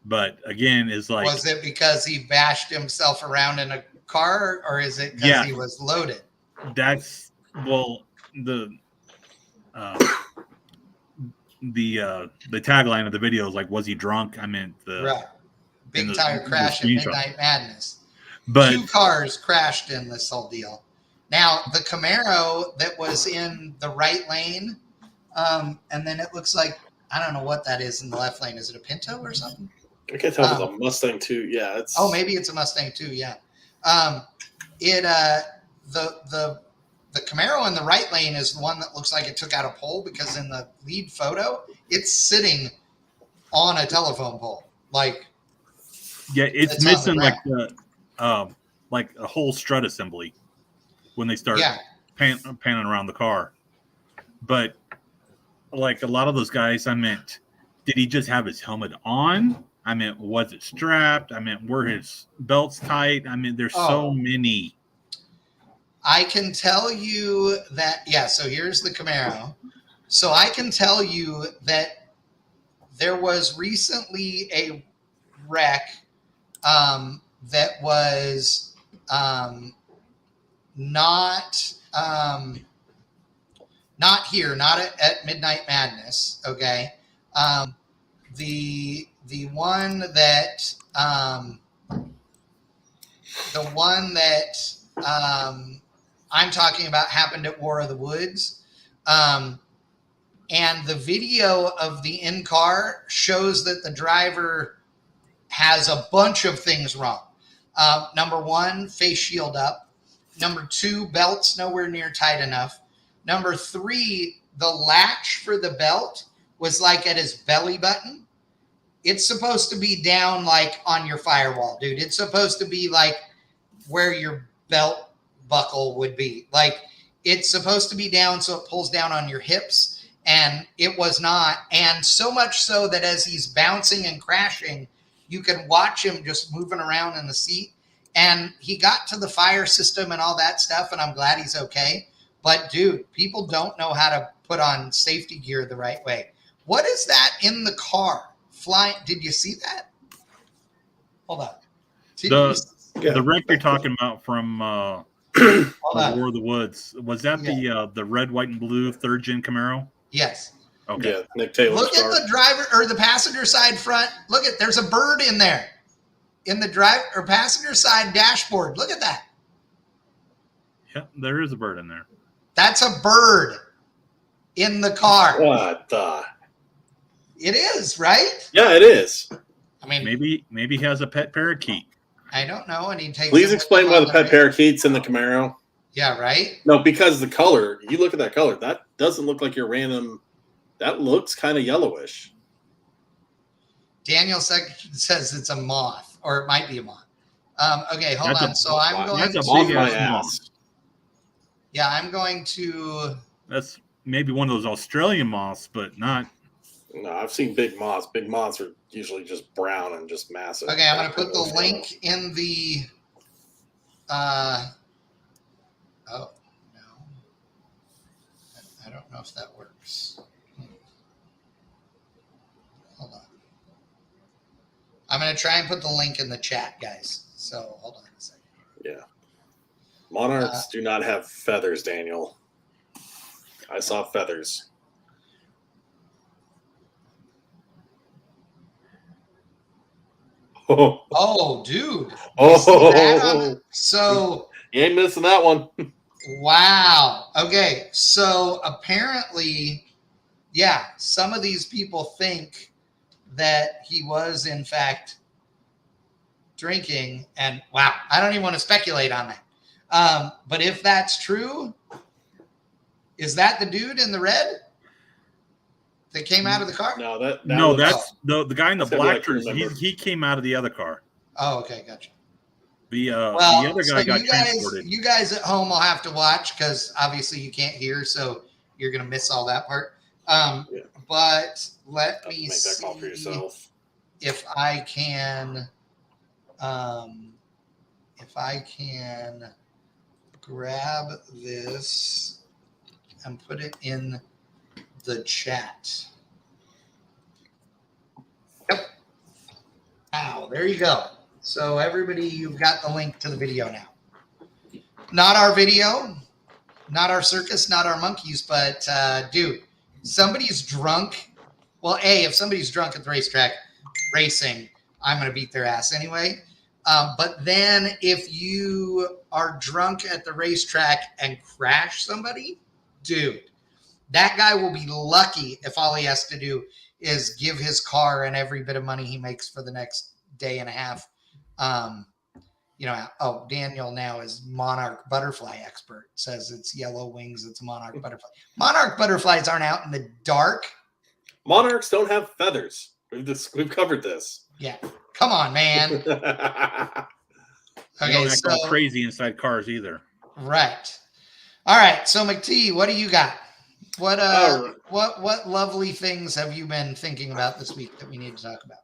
But again, is like, was it because he bashed himself around in a car, or is it because he was loaded? That's the tagline of the video is like, was he drunk? I meant the big tire crash at Midnight Madness. But 2 cars crashed in this whole deal. Now the Camaro that was in the right lane, and then it looks like I don't know what that is in the left lane. Is it a Pinto or something? I can't tell if it's a Mustang too. Yeah, it's. Oh, maybe it's a Mustang too. Yeah. The Camaro in the right lane is the one that looks like it took out a pole because in the lead photo, it's sitting on a telephone pole. Like, yeah, it's missing like a whole strut assembly when they start panning around the car. But like a lot of those guys, I meant, did he just have his helmet on? I meant, was it strapped? I meant, were his belts tight? I mean, there's so many. I can tell you that, so here's the Camaro. So I can tell you that there was recently a wreck that was not here, not at Midnight Madness. Okay, the one that I'm talking about happened at War of the Woods. And the video of the in-car shows that the driver has a bunch of things wrong. Number one, face shield up. Number two, belt's nowhere near tight enough. Number three, the latch for the belt was like at his belly button. It's supposed to be down like on your firewall, dude. It's supposed to be like where your belt buckle would be. Like it's supposed to be down so it pulls down on your hips, and it was not. And so much so that as he's bouncing and crashing, you can watch him just moving around in the seat. And he got to the fire system and all that stuff, and I'm glad he's okay. But dude, people don't know how to put on safety gear the right way. What is that in the car? Flying? Did you see that? Hold on. The wreck you're talking about from War of the Woods, was that the red, white, and blue third gen Camaro? Yes. Okay. Yeah, Nick Taylor's Look at the driver or the passenger side front. Look at there's a bird in there in the driver or passenger side dashboard. Look at that. Yeah, there is a bird in there. That's a bird in the car. What the? It is, right? Yeah, it is. I mean, Maybe he has a pet parakeet. I don't know. And he takes. Please explain why the pet parakeet's in the Camaro. Yeah, right. No, because the color. You look at that color. That doesn't look like your random. That looks kind of yellowish. Daniel says it's a moth, or it might be a moth. Okay, hold on. So I'm going that's a to. big ass moth. Yeah, I'm going to. That's maybe one of those Australian moths, but not. No, I've seen big moths. Big moths are usually just brown and just massive. Okay, I'm going to put the link in the. Oh no, I don't know if that works. Hold on. I'm going to try and put the link in the chat, guys. So hold on a second. Yeah. Monarchs do not have feathers, Daniel. I saw feathers. Oh, dude. Oh, so you ain't missing that one. wow. Okay. So apparently, yeah, some of these people think that he was, in fact, drinking. And wow, I don't even want to speculate on that. But if that's true, is that the dude in the red that came out of the car? No, that's the guy in the black shirt. He came out of the other car. Oh, okay, gotcha. The other guy got transported. You guys at home will have to watch because obviously you can't hear, so you're gonna miss all that part. But let me make that see call for yourself. if I can grab this and put it in the chat. Yep. Wow, there you go. So everybody, you've got the link to the video now. Not our video, not our circus, not our monkeys, but dude, somebody's drunk. Well, if somebody's drunk at the racetrack racing, I'm going to beat their ass anyway. But then if you are drunk at the racetrack and crash somebody, dude, that guy will be lucky if all he has to do is give his car and every bit of money he makes for the next day and a half. Daniel now is Monarch butterfly expert. Says it's yellow wings. It's a Monarch butterfly. Monarch butterflies aren't out in the dark. Monarchs don't have feathers. We've covered this. Yeah. Come on, man. They Okay, don't act all crazy inside cars either. Right. All right. So McT, what do you got? What lovely things have you been thinking about this week that we need to talk about?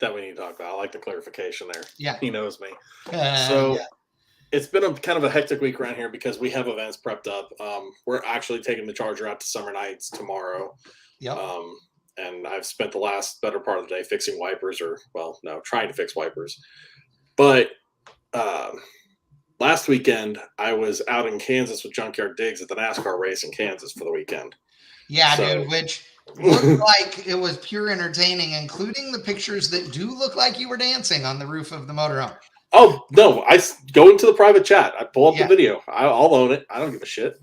That we need to talk about. I like the clarification there. Yeah. He knows me. Yeah. It's been kind of a hectic week around here because we have events prepped up. We're actually taking the Charger out to Summer Nights tomorrow. Yep. and I've spent the last better part of the day fixing wipers, trying to fix wipers. But last weekend, I was out in Kansas with Junkyard Diggs at the NASCAR race in Kansas for the weekend. Yeah, dude, which looked like it was pure entertaining, including the pictures that do look like you were dancing on the roof of the motorhome. Oh, no, I go into the private chat. I pull up the video. I'll own it. I don't give a shit.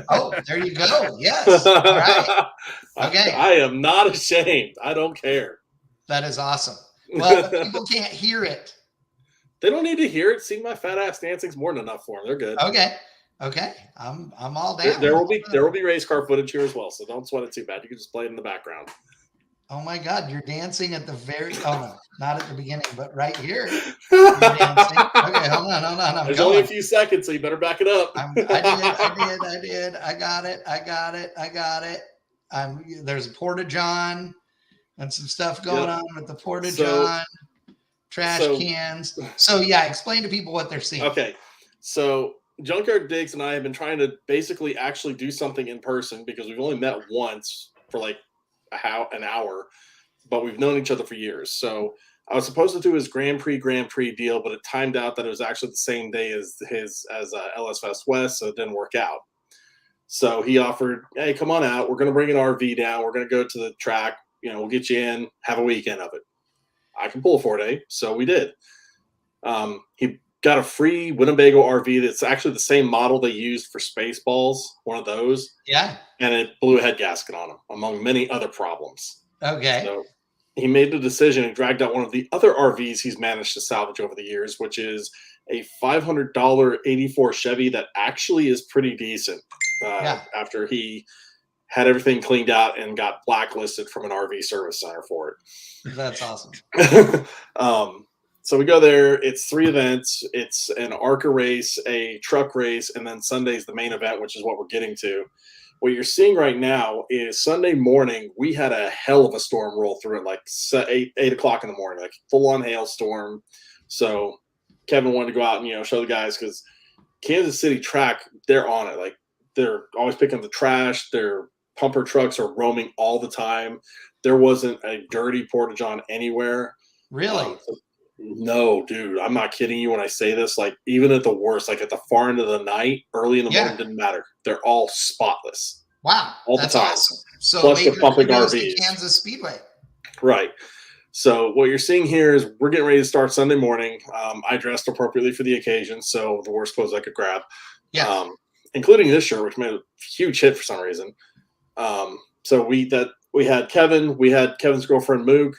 Oh, there you go. Yes. All right. Okay. I am not ashamed. I don't care. That is awesome. Well, people can't hear it. They don't need to hear it. See, my fat ass dancing's more than enough for them. They're good. Okay. I'm all down. There will be race car footage here as well, so don't sweat it too bad. You can just play it in the background. Oh my God, you're dancing at the not at the beginning, but right here. You're dancing. Okay, hold on. There's only a few seconds, so you better back it up. I did. I got it. There's a porta-john and some stuff going on with the porta-john, trash cans. So yeah, explain to people what they're seeing. Okay, so Junkyard Diggs and I have been trying to basically actually do something in person because we've only met once for like an hour, but we've known each other for years. So I was supposed to do his Grand Prix deal, but it timed out that it was actually the same day as LS Fest West, so it didn't work out. So he offered, hey, come on out. We're going to bring an RV down. We're going to go to the track. We'll get you in, have a weekend of it. I can pull a 4-day, so we did. He got a free Winnebago RV that's actually the same model they used for Spaceballs, one of those. Yeah. And it blew a head gasket on him, among many other problems. Okay. So he made the decision and dragged out one of the other RVs he's managed to salvage over the years, which is a $500 '84 Chevy that actually is pretty decent. After he had everything cleaned out and got blacklisted from an RV service center for it. That's awesome. So we go there. It's 3 events. It's an ARCA race, a truck race, and then Sunday's the main event, which is what we're getting to. What you're seeing right now is Sunday morning, we had a hell of a storm roll through it, like 8 o'clock in the morning, like full-on hailstorm. So Kevin wanted to go out and, show the guys because Kansas City track, they're on it. Like, they're always picking up the trash. Their pumper trucks are roaming all the time. There wasn't a dirty porta-john anywhere. Really? No, dude, I'm not kidding you when I say this. Like, even at the worst, like at the far end of the night, early in the morning, didn't matter. They're all spotless. Wow. All the time. Awesome. So plus they're pumping RVs. Kansas Speedway. Right. So what you're seeing here is we're getting ready to start Sunday morning. I dressed appropriately for the occasion, so the worst clothes I could grab. Yeah. Including this shirt, which made a huge hit for some reason. So we had Kevin, we had Kevin's girlfriend Moog.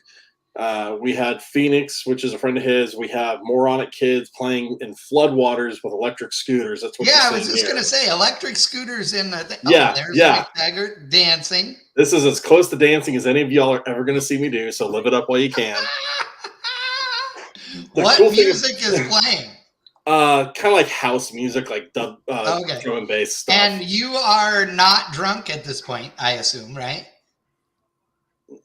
We had Phoenix, which is a friend of his. We have Moronic kids playing in floodwaters with electric scooters. That's what. Yeah, I was just going to say electric scooters in. There's Mick Taggart dancing. This is as close to dancing as any of y'all are ever going to see me do. So live it up while you can. What music is playing? Kind of like house music, like drum and bass stuff. And you are not drunk at this point, I assume, right?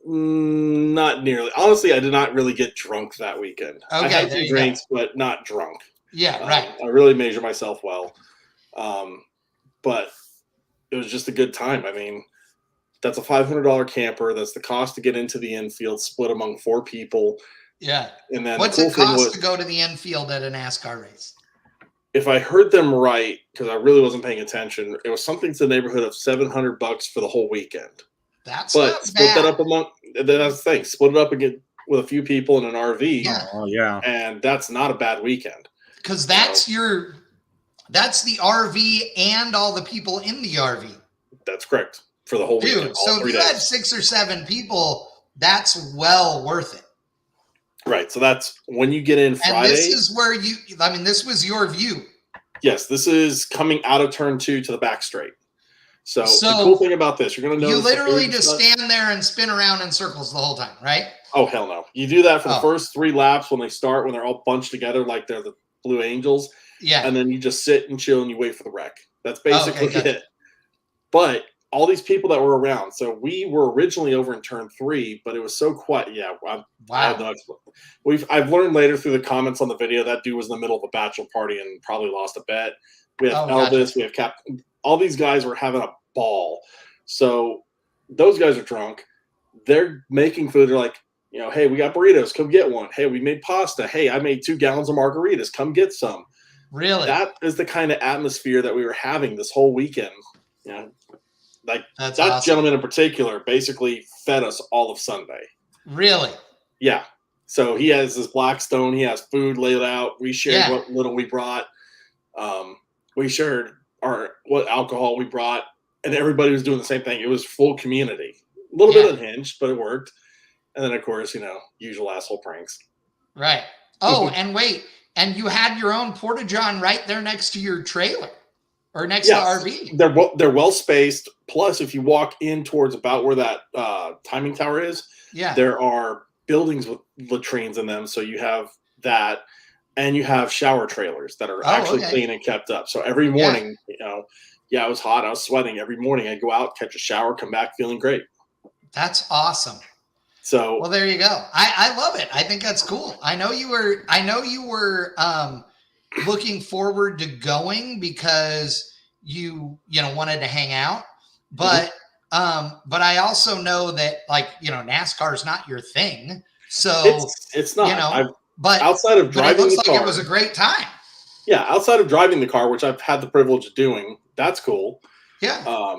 Not nearly. Honestly, I did not really get drunk that weekend. Okay, I had some drinks, but not drunk. Yeah, right. I really measure myself well. But it was just a good time. I mean, that's a $500 camper. That's the cost to get into the infield, split among 4 people. Yeah. And then what's it cost to go to the infield at a NASCAR race? If I heard them right, because I really wasn't paying attention, it was something to the neighborhood of $700 for the whole weekend. That's not split bad. That up among. That's the thing. Split it up again with a few people in an RV. Yeah. Oh yeah. And that's not a bad weekend. Because that's the RV and all the people in the RV. That's correct for the whole weekend. Dude, so if you had 6 or 7 people, that's well worth it. Right. So that's when you get in Friday. And this is where this was your view. Yes, this is coming out of turn 2 to the back straight. So the cool thing about this, you're going to notice. You literally just stand there and spin around in circles the whole time, right? Oh, hell no. You do that for the first 3 laps when they're all bunched together like they're the Blue Angels. Yeah. And then you just sit and chill and you wait for the wreck. That's basically it. But all these people that were around. So we were originally over in turn 3, but it was so quiet. Yeah. Wow. I've learned later through the comments on the video that dude was in the middle of a bachelor party and probably lost a bet. We have Elvis. We have Cap. All these guys were having a ball. So those guys are drunk. they're making food. They're like, hey, we got burritos. Come get one. Hey, we made pasta. Hey, I made 2 gallons of margaritas. Come get some. Really? That is the kind of atmosphere that we were having this whole weekend. Like That's that awesome. gentleman in particular basically fed us all of Sunday. Really? Yeah. So he has this Blackstone. He has food laid out. We shared what little we brought. We shared what alcohol we brought, and everybody was doing the same thing. It was full community. A little bit unhinged, but it worked. And then, of course, usual asshole pranks. Right. Oh, and wait. And you had your own porta-john right there next to your trailer or next to the RV. They're well spaced. Plus, if you walk in towards about where that timing tower is, there are buildings with latrines in them. So you have that, and you have shower trailers that are actually clean and kept up. So every morning, it was hot. I was sweating. Every morning I'd go out, catch a shower, come back feeling great. That's awesome. So, well, there you go. I love it. I think that's cool. I know you were looking forward to going because you wanted to hang out, but I also know that NASCAR is not your thing. So it's not, but outside of driving, it looks like it was a great time. Yeah. Outside of driving the car, which I've had the privilege of doing, that's cool. Yeah.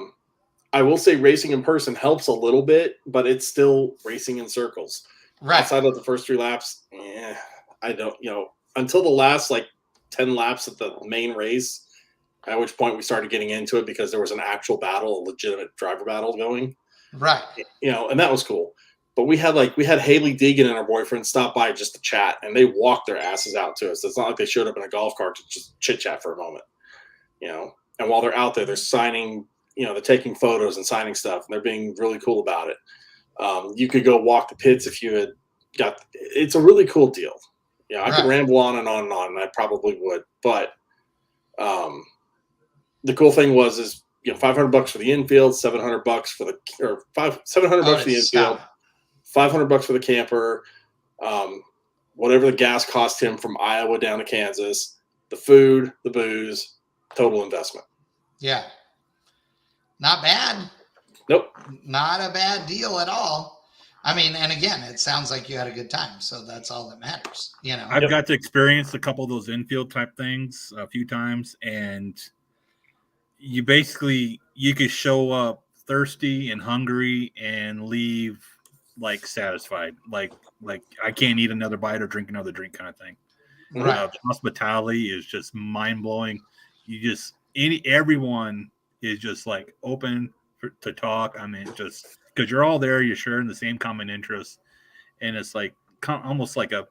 I will say racing in person helps a little bit, but it's still racing in circles. Right. Outside of the first 3 laps, I don't, until the last 10 laps of the main race, at which point we started getting into it because there was an actual battle, a legitimate driver battle going. Right. And that was cool. But we had Haley Deegan and her boyfriend stop by just to chat, and they walked their asses out to us. It's not like they showed up in a golf cart to just chit chat for a moment, And while they're out there, they're signing. They're taking photos and signing stuff, and they're being really cool about it. You could go walk the pits if you had got. It's a really cool deal. I could ramble on and on and on, and I probably would. But the cool thing is $500 for the infield, $700 for the $700 for the infield, $500 for the camper, whatever the gas cost him from Iowa down to Kansas, the food, the booze, total investment. Yeah. Not bad. Nope. Not a bad deal at all. I mean, and again, it sounds like you had a good time, so that's all that matters. I've got to experience a couple of those infield type things a few times, and you could show up thirsty and hungry and leave satisfied, like I can't eat another bite or drink another drink kind of thing. Right. The hospitality is just mind blowing. Everyone is just open to talk. I mean, just because you're all there, you're sharing the same common interests, and it's almost like a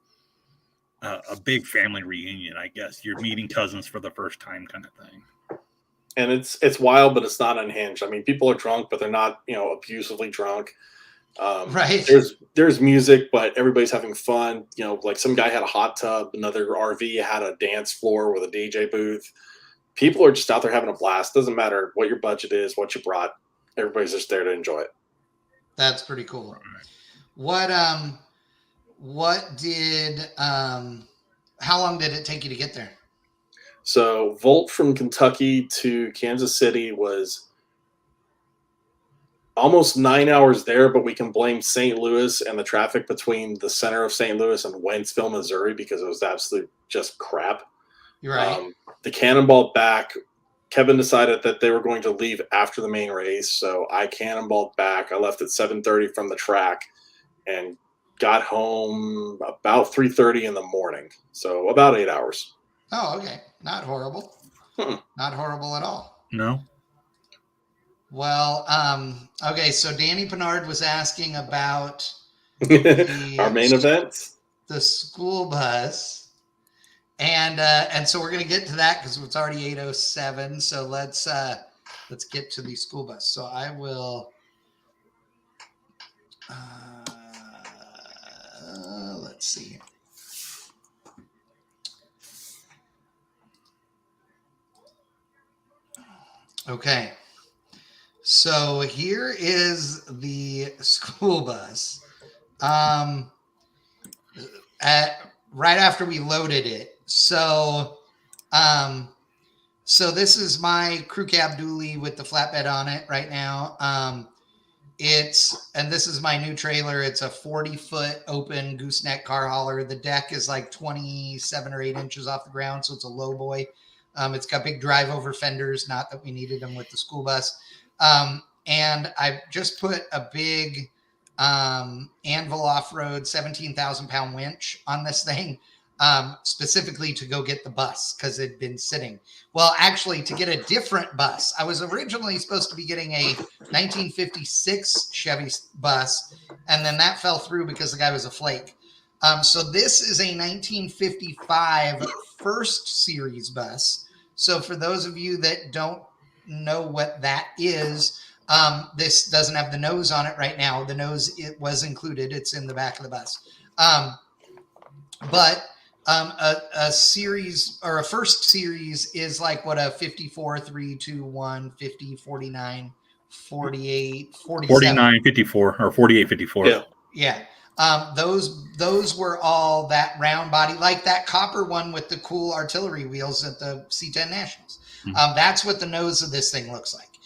big family reunion. I guess you're meeting cousins for the first time, kind of thing. And it's wild, but it's not unhinged. I mean, people are drunk, but they're not abusively drunk. Right. There's music, but everybody's having fun. Some guy had a hot tub, another RV had a dance floor with a DJ booth. People are just out there having a blast. Doesn't matter what your budget is, what you brought. Everybody's just there to enjoy it. That's pretty cool. What did how long did it take you to get there? So Volt from Kentucky to Kansas City was almost 9 hours there, but we can blame St. Louis and the traffic between the center of St. Louis and Wentzville, Missouri, because it was absolute just crap. You're right. The cannonball back, Kevin decided that they were going to leave after the main race, so I cannonballed back. I left at 7:30 from the track and got home about 3:30 in the morning, so about 8 hours. Oh, okay. Not horrible. Not horrible at all. No. Well, okay, so Danny Pinard was asking about our main event, the school bus. And so we're going to get to that because it's already 8:07. So let's get to the school bus. So I will let's see. Okay. So here is the school bus. Right after we loaded it. So this is my crew cab dually with the flatbed on it right now. and this is my new trailer. It's a 40-foot open gooseneck car hauler. The deck is like 27 or 8 inches off the ground, so it's a low boy. It's got big drive over fenders, not that we needed them with the school bus. And I just put a big Anvil off-road 17,000 pound winch on this thing, specifically to go get the bus because it'd been sitting. Well, actually, to get a different bus. I was originally supposed to be getting a 1956 Chevy bus, and then that fell through because the guy was a flake. So this is a 1955 first series bus. So for those of you that don't know what that is, this doesn't have the nose on it right now. The nose, it was included. It's in the back of the bus. But a series or a first series is like what a 54, 3, 2, 1, 50, 49, 48, 47. 49, 54 or 48, 54. Yeah. Yeah. Those were all that round body, like that copper one with the cool artillery wheels at the C10 Nationals. That's what the nose of this thing looks like,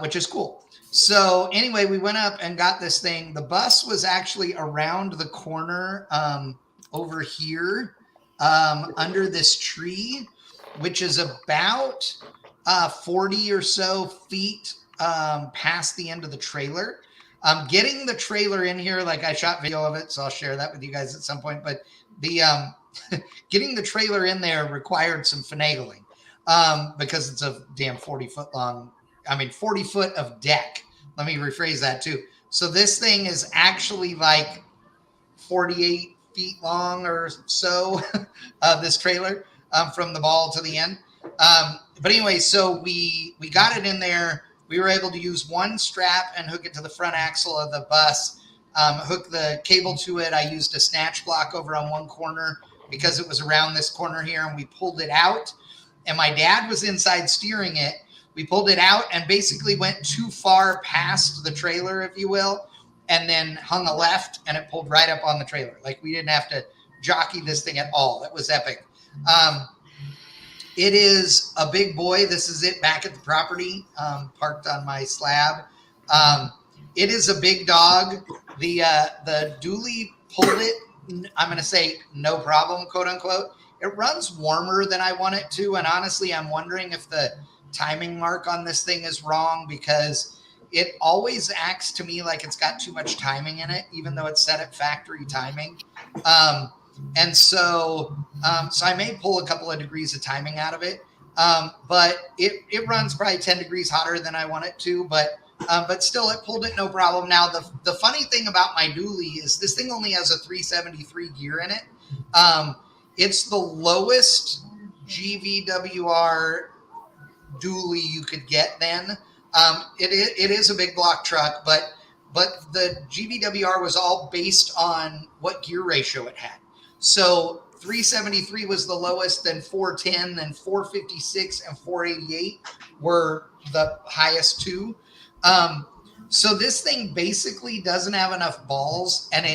which is cool. So anyway, we went up and got this thing. The bus was actually around the corner over here under this tree, which is about 40 or so feet past the end of the trailer. Getting the trailer in here, like I shot video of it, so I'll share that with you guys at some point. But the getting the trailer in there required some finagling because it's a damn 40-foot long. 40 foot of deck. Let me rephrase that too. So this thing is actually like 48 feet long or so, this trailer, from the ball to the end. But anyway, so we got it in there. We were able to use one strap and hook it to the front axle of the bus, hook the cable to it. I used a snatch block over on one corner because it was around this corner here, and we pulled it out. And my dad was inside steering it. We pulled it out and basically went too far past the trailer, if you will, and then hung a left, and it pulled right up on the trailer. Like, we didn't have to jockey this thing at all. It was epic. It is a big boy. This is it back at the property, parked on my slab. It is a big dog. The dually pulled it, I'm going to say no problem, quote unquote. It runs warmer than I want it to. And honestly, I'm wondering if the timing mark on this thing is wrong, because it always acts to me like it's got too much timing in it, even though it's set at factory timing. And so I may pull a couple of degrees of timing out of it. But it runs probably 10 degrees hotter than I want it to, but still it pulled it no problem. Now, the funny thing about my dually is this thing only has a 373 gear in it. It's the lowest GVWR dually you could get then. It is a big block truck, but the GVWR was all based on what gear ratio it had. So 373 was the lowest, then 410, then 456 and 488 were the highest two. So this thing basically doesn't have enough balls, and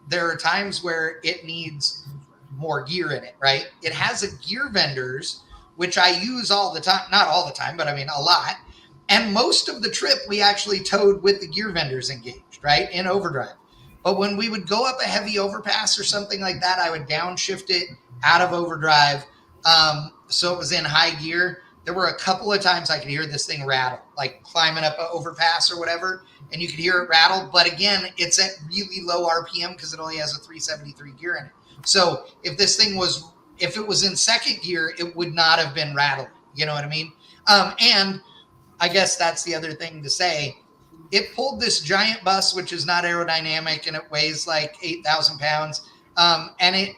there are times where it needs more gear in it, right? It has a gear vendors, which I use all the time, not all the time, but I mean a lot. And most of the trip we actually towed with the gear vendors engaged, right, in overdrive. But when we would go up a heavy overpass or something like that, I would downshift it out of overdrive, so it was in high gear. There were a couple of times I could hear this thing rattle, like climbing up an overpass or whatever, and you could hear it rattle. But again, it's at really low RPM because it only has a 373 gear in it. So if it was in second gear, it would not have been rattling. You know what I mean? And I guess that's the other thing to say. It pulled this giant bus, which is not aerodynamic, and it weighs like 8,000 pounds. And it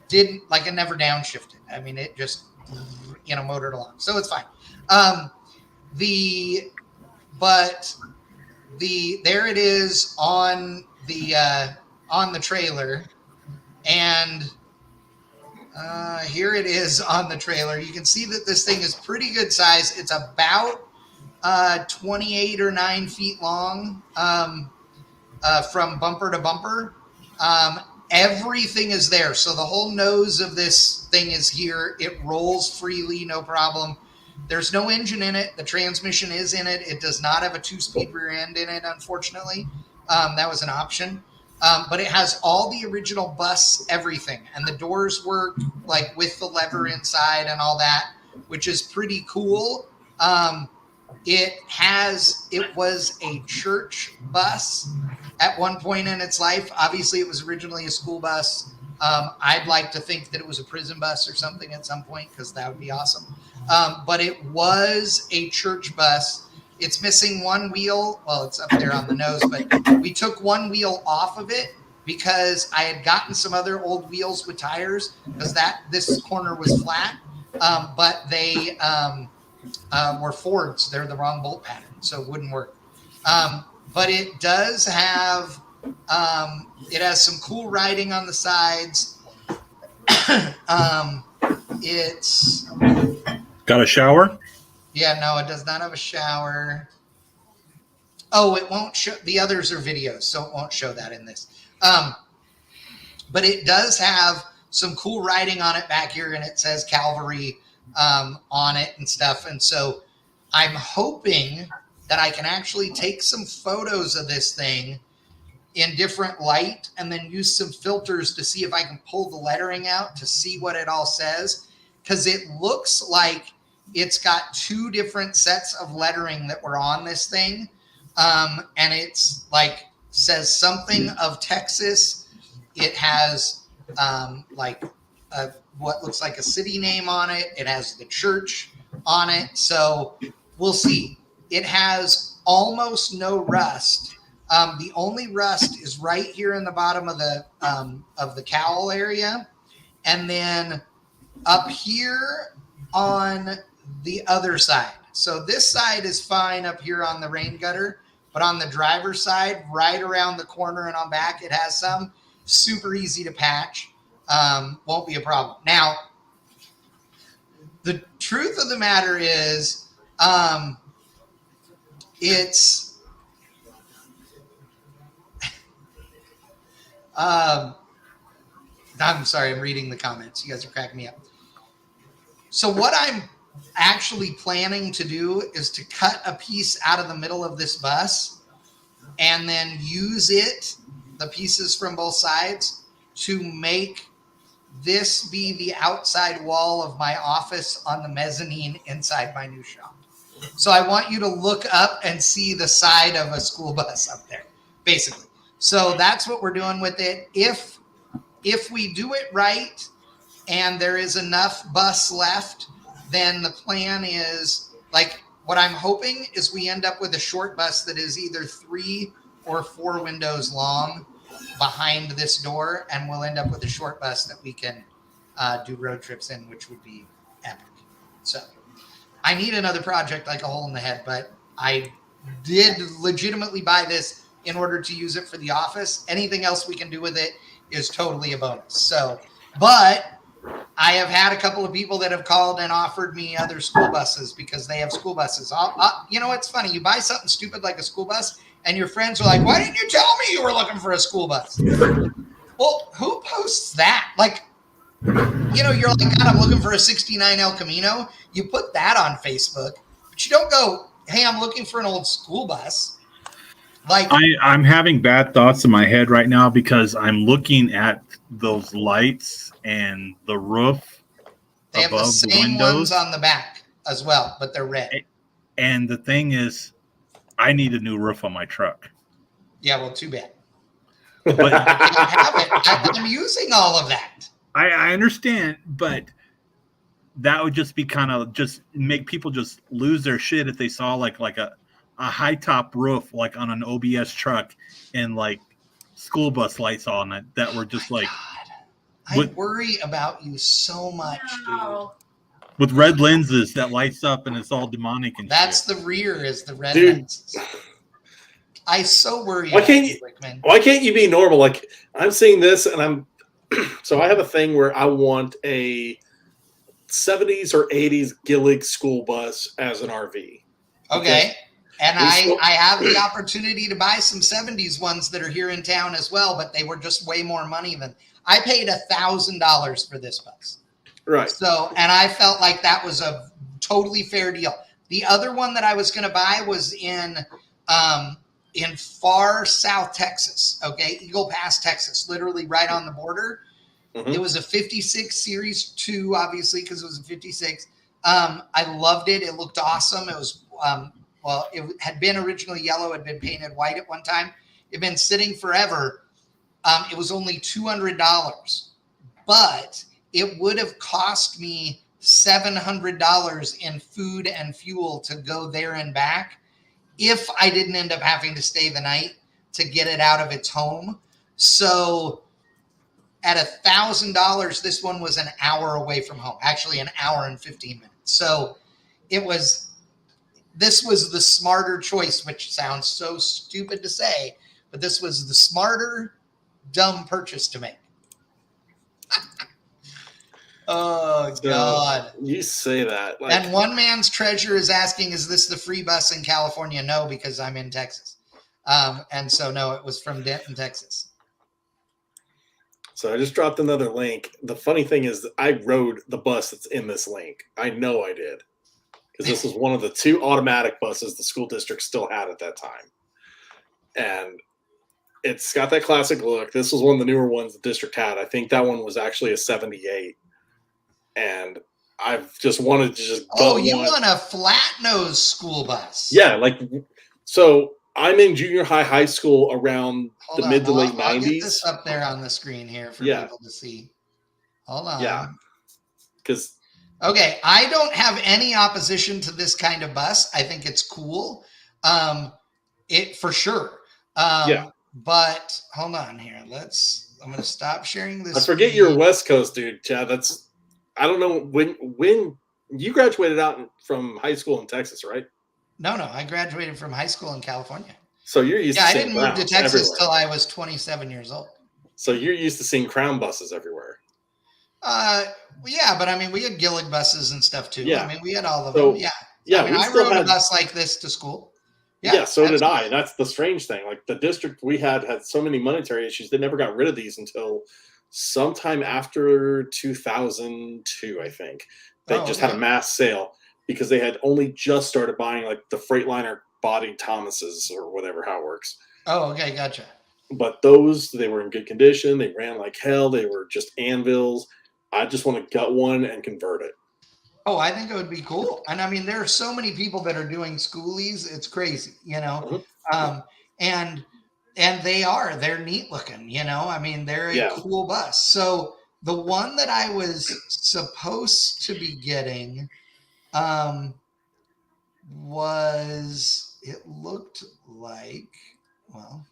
didn't, it never downshifted. I mean, it just, motored along. So it's fine. There it is on the trailer. And here it is on the trailer. You can see that this thing is pretty good size. It's about 28 or 9 feet long from bumper to bumper. Everything is there. So the whole nose of this thing is here. It rolls freely, no problem. There's no engine in it. The transmission is in it. It does not have a 2-speed rear end in it, unfortunately. That was an option. But it has all the original bus everything. And the doors work like with the lever inside and all that, which is pretty cool. It was a church bus at one point in its life. Obviously, it was originally a school bus. I'd like to think that it was a prison bus or something at some point, because that would be awesome. But it was a church bus. It's missing one wheel. Well, it's up there on the nose, but we took one wheel off of it because I had gotten some other old wheels with tires, because this corner was flat, but they were Fords. They're the wrong bolt pattern, so it wouldn't work. But it does have, it has some cool writing on the sides. It's got a shower? Yeah, no, it does not have a shower. Oh, it won't show. The others are videos, so it won't show that in this. But it does have some cool writing on it back here, and it says Calvary on it and stuff. And so I'm hoping that I can actually take some photos of this thing in different light and then use some filters to see if I can pull the lettering out to see what it all says. Because it looks like it's got 2 different sets of lettering that were on this thing. And it's like, says something of Texas. It has what looks like a city name on it. It has the church on it. So we'll see. It has almost no rust. The only rust is right here in the bottom of the cowl area. And then up here on the other side. So this side is fine up here on the rain gutter, but on the driver's side, right around the corner and on back, it has some. Super easy to patch. Won't be a problem. Now, the truth of the matter is, it's I'm sorry, I'm reading the comments. You guys are cracking me up. So what I'm actually planning to do is to cut a piece out of the middle of this bus and then use it, the pieces from both sides, to make this be the outside wall of my office on the mezzanine inside my new shop. So I want you to look up and see the side of a school bus up there, basically. So that's what we're doing with it. If we do it right and there is enough bus left, then the plan is, like, what I'm hoping is we end up with a short bus that is either 3 or 4 windows long behind this door, and we'll end up with a short bus that we can do road trips in, which would be epic. So I need another project like a hole in the head, but I did legitimately buy this in order to use it for the office. Anything else we can do with it is totally a bonus. So, but I have had a couple of people that have called and offered me other school buses because they have school buses. You know, it's funny. You buy something stupid like a school bus and your friends are like, why didn't you tell me you were looking for a school bus? Well, who posts that? Like, you know, you're like, God, I'm looking for a 69 El Camino. You put that on Facebook, but you don't go, hey, I'm looking for an old school bus. Like, I'm having bad thoughts in my head right now because I'm looking at those lights and the roof. They have the same ones on the back as well, but they're red. And the thing is, I need a new roof on my truck. Yeah, well, too bad. But I'm using all of that. I understand, but that would just be kind of just make people just lose their shit if they saw like a high top roof like on an OBS truck and like school bus lights on it that were just like. God. I worry about you so much, dude. With red lenses that lights up and it's all demonic and that's shit. The rear is the red lenses. I so worry. Why can't you be normal? Like, I'm seeing this and I'm so I have a thing where I want a 70s or 80s Gillig school bus as an RV. Okay. And I have the opportunity to buy some 70s ones that are here in town as well, but they were just way more money than I paid $1,000 for this bus. Right. So, and I felt like that was a totally fair deal. The other one that I was going to buy was in far South Texas. Okay, Eagle Pass, Texas, literally right on the border. Mhm. It was a 56 Series 2, obviously, because it was a 56. I loved it. It looked awesome. It was, it had been originally yellow, had been painted white at one time. It had been sitting forever. It was only $200, but it would have cost me $700 in food and fuel to go there and back if I didn't end up having to stay the night to get it out of its home. So at $1,000, this one was an hour away from home, actually an hour and 15 minutes. So this was the smarter choice, which sounds so stupid to say, but this was the smarter, dumb purchase to make. Oh, So, God. you say that. Like, And One Man's Treasure is asking, is this the free bus in California? No, because I'm in Texas. And so, no, it was from Denton, Texas. so I just dropped another link. The funny thing is that I rode the bus that's in this link. I know I did. Because this was one of the 2 automatic buses the school district still had at that time. And it's got that classic look. This was one of the newer ones the district had. I think that one was actually a 78. And I've just wanted to just Oh, you want a flat nose school bus? Yeah, like, so I'm in junior high school around the mid to late 90s. I'll get this up there on the screen here for people to see. Hold on. Yeah. Because okay, I don't have any opposition to this kind of bus. I think it's cool. It for sure. Yeah. But hold on here. I'm going to stop sharing this. I forget you're West Coast, dude. Chad, I don't know when you graduated out from high school in Texas, right? No, I graduated from high school in California. So you're used to I seeing didn't move to Texas everywhere. till I was 27 years old. So you're used to seeing Crown buses everywhere. Yeah, but I mean, we had Gillig buses and stuff too. Yeah. I mean, we had all of them. Yeah. Yeah. I mean, I rode a bus like this to school. Yeah, so did I. That's the strange thing. Like the district we had so many monetary issues. They never got rid of these until sometime after 2002, I think. They just had a mass sale because they had only just started buying like the Freightliner body Thomases or whatever, how it works. Oh, okay, gotcha. But they were in good condition. They ran like hell. They were just anvils. I just want to gut one and convert it. Oh, I think it would be cool. And I mean, there are so many people that are doing schoolies. It's crazy, you know? Mm-hmm. And they're neat looking, you know? I mean, they're a cool bus. So the one that I was supposed to be getting it looked like, well,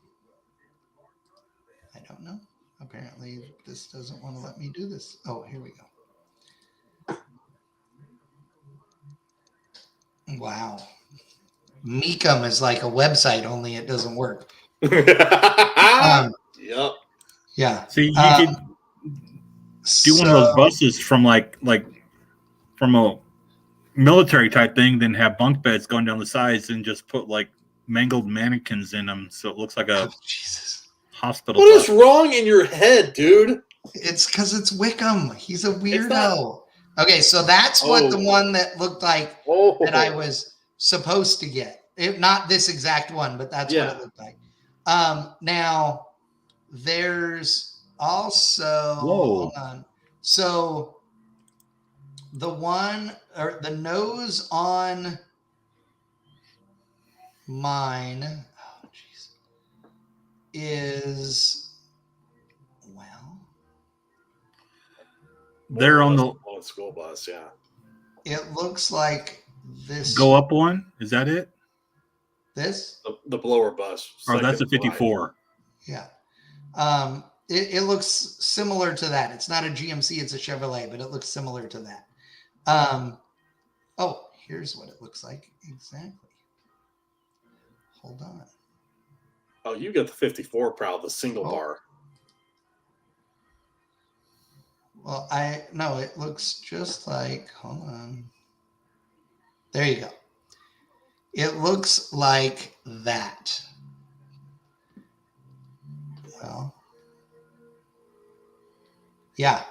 I don't know. Apparently this doesn't want to let me do this. Oh, here we go. Wow. Meekum is like a website, only it doesn't work. Yep. Yeah. See, you could do one of those buses from like from a military type thing, then have bunk beds going down the sides and just put like mangled mannequins in them, so it looks like a hospital. What is wrong in your head, dude? It's because it's Wickham. He's a weirdo. Okay, so that's what the one that looked like that I was supposed to get. Not this exact one, but that's what it looked like. Now, there's also hold on. So the one or the nose on mine, oh jeez, is they're on the school bus. Yeah, it looks like this. Go up one. Is that it? This the blower bus. Oh, that's a 54. Yeah. It looks similar to that. It's not a GMC, it's a Chevrolet, but it looks similar to that. Oh, here's what it looks like exactly. Hold on. Oh, you got the 54 proud, the single bar. Well, no, it looks just like, hold on. There you go. It looks like that. Well, yeah.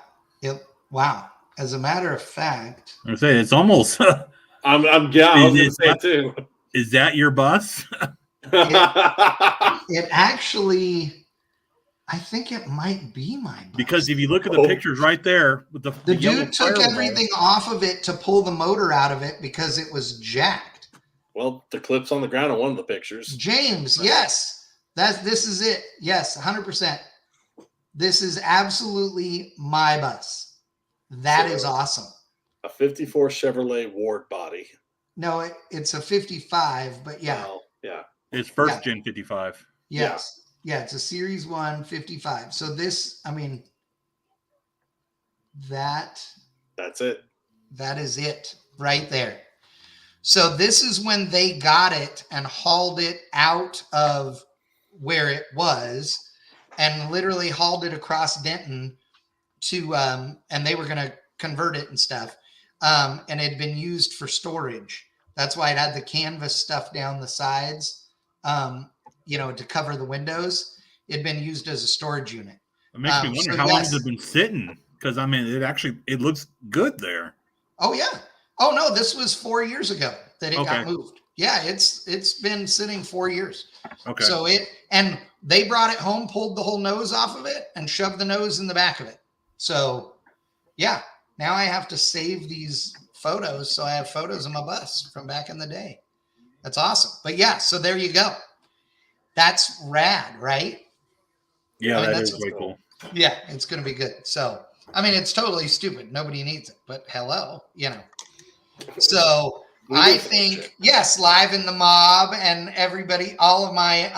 Wow. As a matter of fact, I say it's almost I was going to say too. Is that your bus? It actually, I think it might be my bus. Because if you look at the pictures right there, with the dude took everything off of it to pull the motor out of it because it was jacked. Well, the clip's on the ground in one of the pictures. James, yes. This is it. Yes, 100%. This is absolutely my bus. That is awesome. A 54 Chevrolet Ward body. No, it's a 55, but yeah. Well, yeah. It's first gen 55. Yes. Yeah, it's a Series 1 55. So this, I mean, that's it. That is it right there. So this is when they got it and hauled it out of where it was and literally hauled it across Denton to, and they were going to convert it and stuff. And it had been used for storage. That's why it had the canvas stuff down the sides, to cover the windows. It had been used as a storage unit. It makes me wonder how long has it been sitting? Because, I mean, it looks good there. Oh, yeah. Oh, no, this was 4 years ago that it got moved. Yeah, it's been sitting 4 years. Okay. So and they brought it home, pulled the whole nose off of it, and shoved the nose in the back of it. So, yeah, now I have to save these photos. So I have photos of my bus from back in the day. That's awesome. But yeah, so there you go. That's rad, right? Yeah, that is way cool. Yeah, it's going to be good. So, I mean, it's totally stupid. Nobody needs it, but hello, So I think, yes, Live in the Mob and everybody, all of my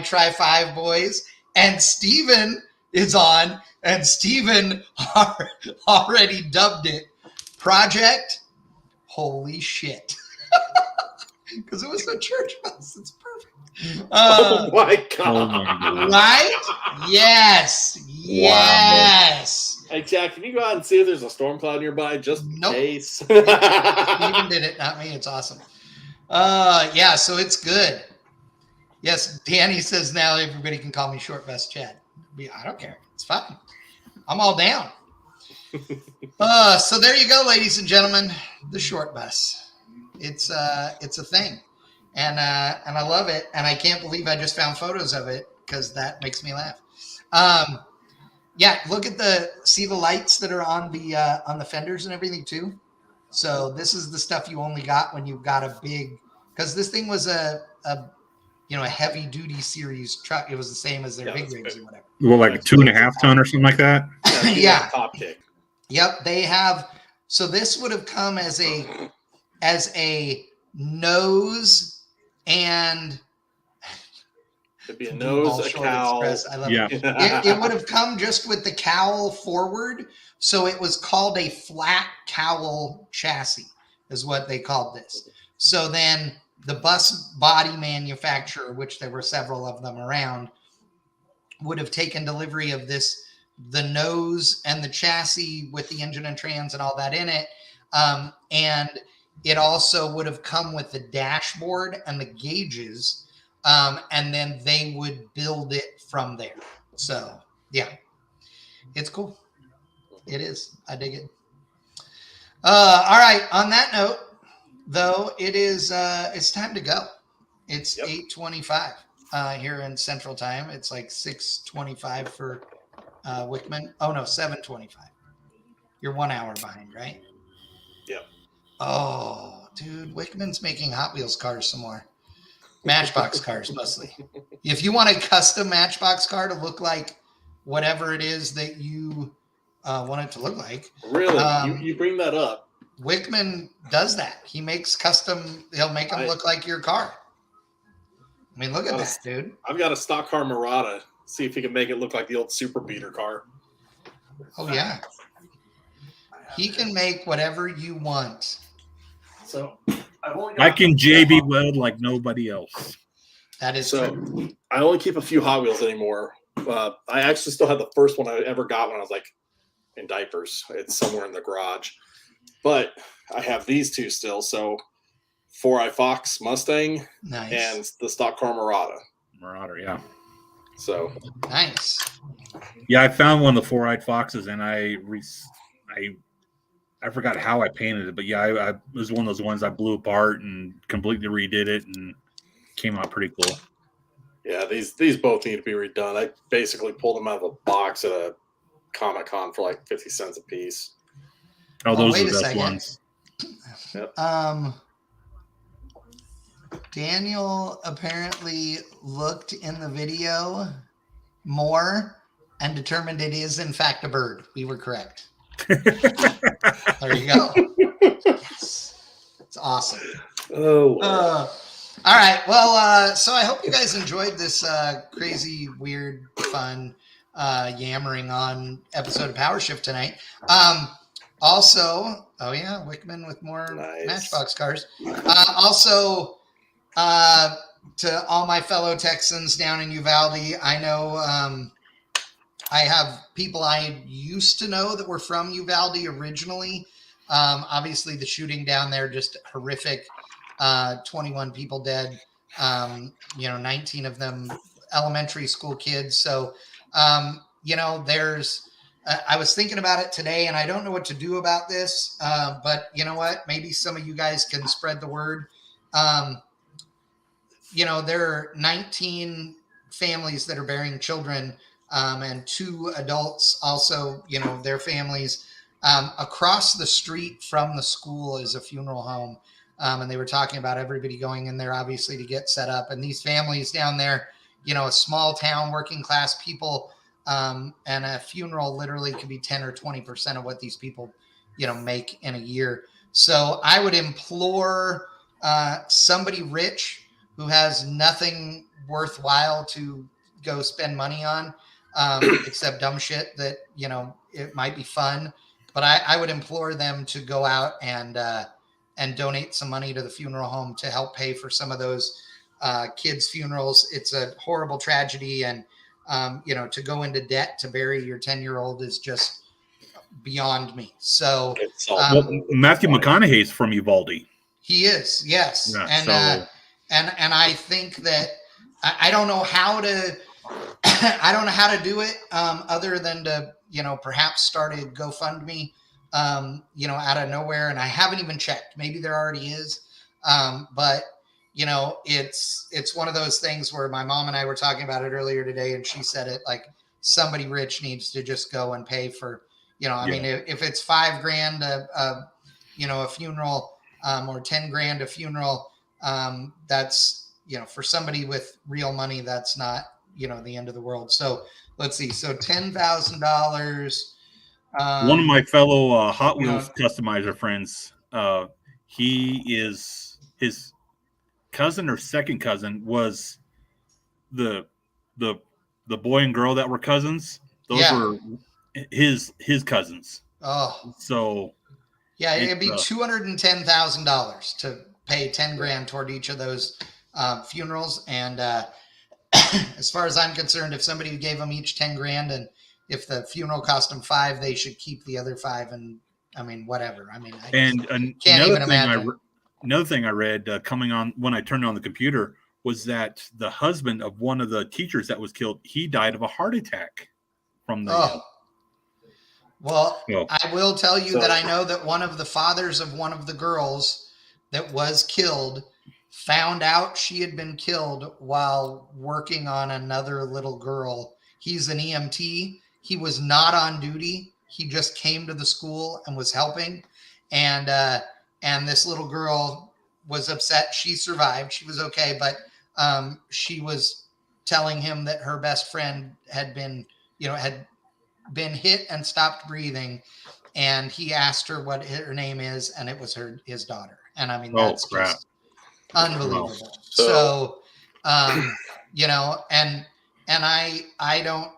Tri Five boys, and Steven is on, and Steven already dubbed it Project Holy Shit. Because it was a church bus. It's perfect. Oh my God. Right? Yes. Yes. Wow. Hey, Jack, can you go out and see if there's a storm cloud nearby just in case? Steven did it, not me. It's awesome. Yeah, so it's good. Yes, Danny says now everybody can call me Short Bus Chad. I don't care. It's fine. I'm all down. So there you go, ladies and gentlemen. The short bus. It's a thing. And I love it. And I can't believe I just found photos of it because that makes me laugh. Yeah, see the lights that are on the fenders and everything too. So this is the stuff you only got when you got a big, because this thing was a heavy duty series truck. It was the same as their big rigs or whatever. Well, like a 2.5 ton or something like that. Yeah. Top kick. Yep. They have. So this would have come as a nose and it'd be a nose, a cowl. I love it. It would have come just with the cowl forward. So it was called a flat cowl chassis is what they called this. So then the bus body manufacturer, which there were several of them around, would have taken delivery of this, the nose and the chassis with the engine and trans and all that in it. And it also would have come with the dashboard and the gauges. And then they would build it from there. So yeah, it's cool. It is. I dig it. All right. On that note, though, it's time to go. It's 8:25 here in Central Time. It's like 6:25 for Wickman. Oh no, 7:25. You're 1 hour behind, right? Yep. Oh, dude, Wickman's making Hot Wheels cars some more. Matchbox cars mostly. If you want a custom Matchbox car to look like whatever it is that you want it to look like. Really? You bring that up. Wickman does that. He makes custom. He'll make them look like your car. I mean, look at that, dude. I've got a stock car Murata. See if he can make it look like the old Super Beater car. Oh yeah. He can make whatever you want. So I can JB weld like nobody else. That is true. I only keep a few Hot Wheels anymore. I actually still have the first one I ever got when I was like in diapers. It's somewhere in the garage. But I have these two still. So 4i Fox Mustang and the stock car Murata. Yeah. So nice. Yeah, I found one of the 4-eyed foxes and I I forgot how I painted it, but yeah, I it was one of those ones I blew apart and completely redid it and came out pretty cool. Yeah, these both need to be redone. I basically pulled them out of a box at a Comic-Con for like 50 cents a piece. Oh, those are wait the a best second. ones. Yep. Daniel apparently looked in the video more and determined it is in fact a bird. We were correct. There you go. Yes. It's awesome. Oh, all right. Well, so I hope you guys enjoyed this crazy, weird, fun, yammering on episode of Powershift tonight. Also, oh yeah, Wickman with more nice. Matchbox cars. Also, to all my fellow Texans down in Uvalde, I know I have people I used to know that were from Uvalde originally. Obviously, the shooting down there, just horrific. 21 people dead, 19 of them elementary school kids. So, there's, I was thinking about it today and I don't know what to do about this. But you know what? Maybe some of you guys can spread the word. There are 19 families that are bearing children, and 2 adults also, their families. Across the street from the school is a funeral home. And they were talking about everybody going in there, obviously, to get set up. And these families down there, a small town, working class people, and a funeral literally could be 10 or 20% of what these people, make in a year. So I would implore somebody rich who has nothing worthwhile to go spend money on, except dumb shit that, it might be fun. But I would implore them to go out and donate some money to the funeral home to help pay for some of those kids' funerals. It's a horrible tragedy. And, to go into debt to bury your 10-year-old is just beyond me. So Matthew McConaughey's from Uvalde. He is, yes. Yeah, and I think that I don't know how to do it other than to, perhaps start a GoFundMe, out of nowhere. And I haven't even checked. Maybe there already is. But it's one of those things where my mom and I were talking about it earlier today, and she said it like somebody rich needs to just go and pay for, I mean, if it's $5,000 a funeral, or 10 grand a funeral, that's, for somebody with real money, that's not, the end of the world. So let's see. So $10,000. One of my fellow Hot Wheels customizer friends, his cousin or second cousin was the boy and girl that were cousins. Those were his cousins. Oh, so yeah, it'd be $210,000 to pay 10 grand toward each of those funerals. And as far as I'm concerned, if somebody gave them each 10 grand, and if the funeral cost them 5, they should keep the other 5. And I mean, whatever. I mean, can't even imagine. Another thing I read coming on when I turned on the computer was that the husband of one of the teachers that was killed, he died of a heart attack from the. Well, I will tell you that I know that one of the fathers of one of the girls that was killed found out she had been killed while working on another little girl. He's an EMT. He was not on duty. He just came to the school and was helping. And this little girl was upset. She survived. She was okay. But she was telling him that her best friend had been hit and stopped breathing. And he asked her what her name is. And it was his daughter. And I mean, that's just unbelievable. So and I don't,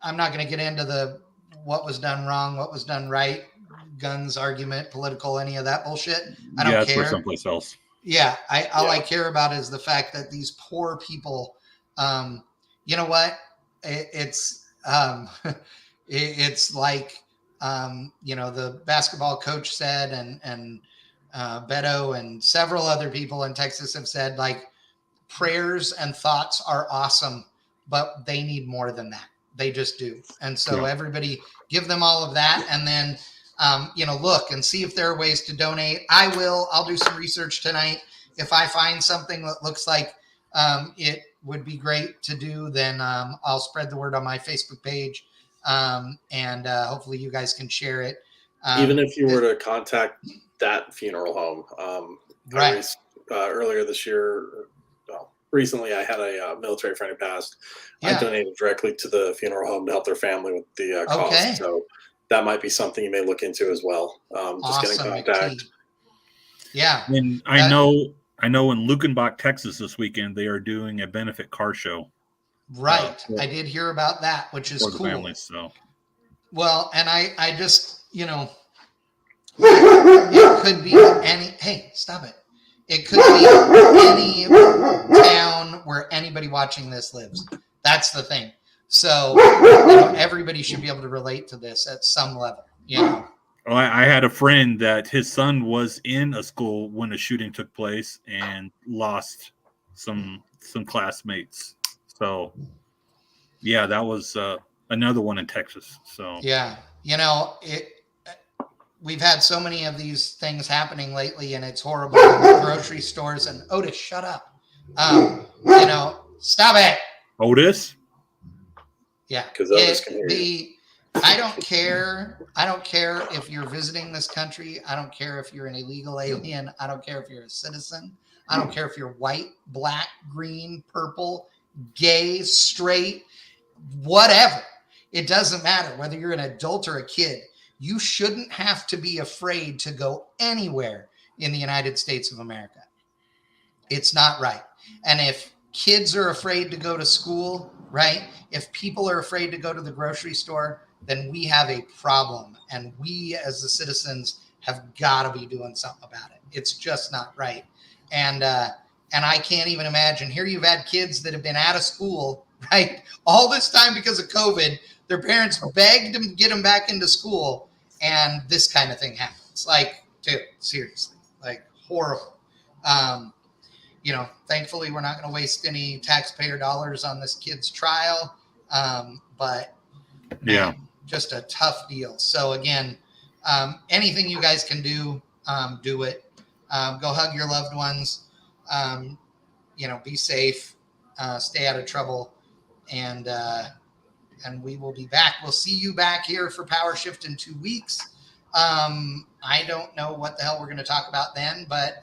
I'm not going to get into what was done wrong, what was done right, guns argument, political, any of that bullshit. I don't care. For someplace else. Yeah. All I care about is the fact that these poor people, you know what? It's like, the basketball coach said, and Beto and several other people in Texas have said, like, prayers and thoughts are awesome, but they need more than that. They just do. And so everybody give them all of that. And then look and see if there are ways to donate. I'll do some research tonight. If I find something that looks like it would be great to do, then I'll spread the word on my Facebook page, and hopefully you guys can share it. Even if you were to contact that funeral home, right. Earlier this year, recently I had a military friend who passed. Yeah. I donated directly to the funeral home to help their family with the cost. Okay. So that might be something you may look into as well. Just getting contact. Yeah. And I know in Lukenbach, Texas this weekend, they are doing a benefit car show. Right. I did hear about that, which is cool. Families, so. Well, and I just, it could be hey, stop it. It could be any town where anybody watching this lives. That's the thing. So, everybody should be able to relate to this at some level, Well, I had a friend that his son was in a school when a shooting took place and lost some classmates. So, yeah, that was another one in Texas. So, yeah, we've had so many of these things happening lately, and it's horrible. Grocery stores and Otis, shut up. Stop it. Otis? Yeah. Because Otis can hear you. I don't care. I don't care if you're visiting this country. I don't care if you're an illegal alien. I don't care if you're a citizen. I don't care if you're white, black, green, purple, gay, straight, whatever. It doesn't matter whether you're an adult or a kid. You shouldn't have to be afraid to go anywhere in the United States of America. It's not right. And if kids are afraid to go to school, right? If people are afraid to go to the grocery store, then we have a problem. And we as the citizens have got to be doing something about it. It's just not right. And I can't even imagine. Here you've had kids that have been out of school, right? All this time because of COVID. Their parents begged them to get them back into school, and this kind of thing happens. Like, dude, seriously, like horrible. Thankfully, we're not going to waste any taxpayer dollars on this kid's trial. But man, just a tough deal. So again, anything you guys can do, do it. Go hug your loved ones. Be safe. Stay out of trouble, and we will be back. We'll see you back here for Powershift in 2 weeks. I don't know what the hell we're going to talk about then, but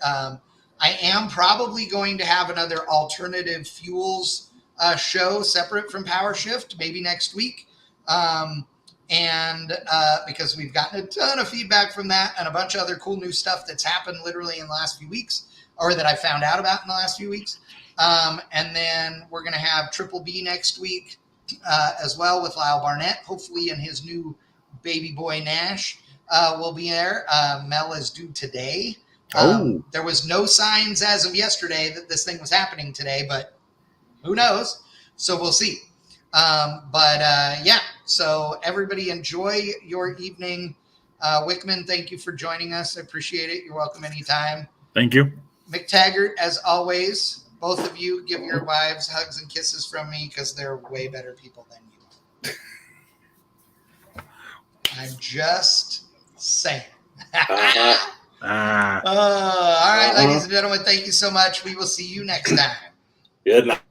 I am probably going to have another alternative fuels show separate from Powershift, maybe next week. Because we've gotten a ton of feedback from that and a bunch of other cool new stuff that's happened literally in the last few weeks, or that I found out about in the last few weeks. And then we're going to have Triple B next week. As well with Lyle Barnett, hopefully, and his new baby boy Nash will be there. Mel is due today. There was no signs as of yesterday that this thing was happening today, but who knows? So we'll see. So everybody enjoy your evening. Wickman, thank you for joining us. I appreciate it. You're welcome anytime. Thank you. McTaggart, as always. Both of you give your wives hugs and kisses from me because they're way better people than you. I'm just saying. All right, ladies and gentlemen, thank you so much. We will see you next time. Good night.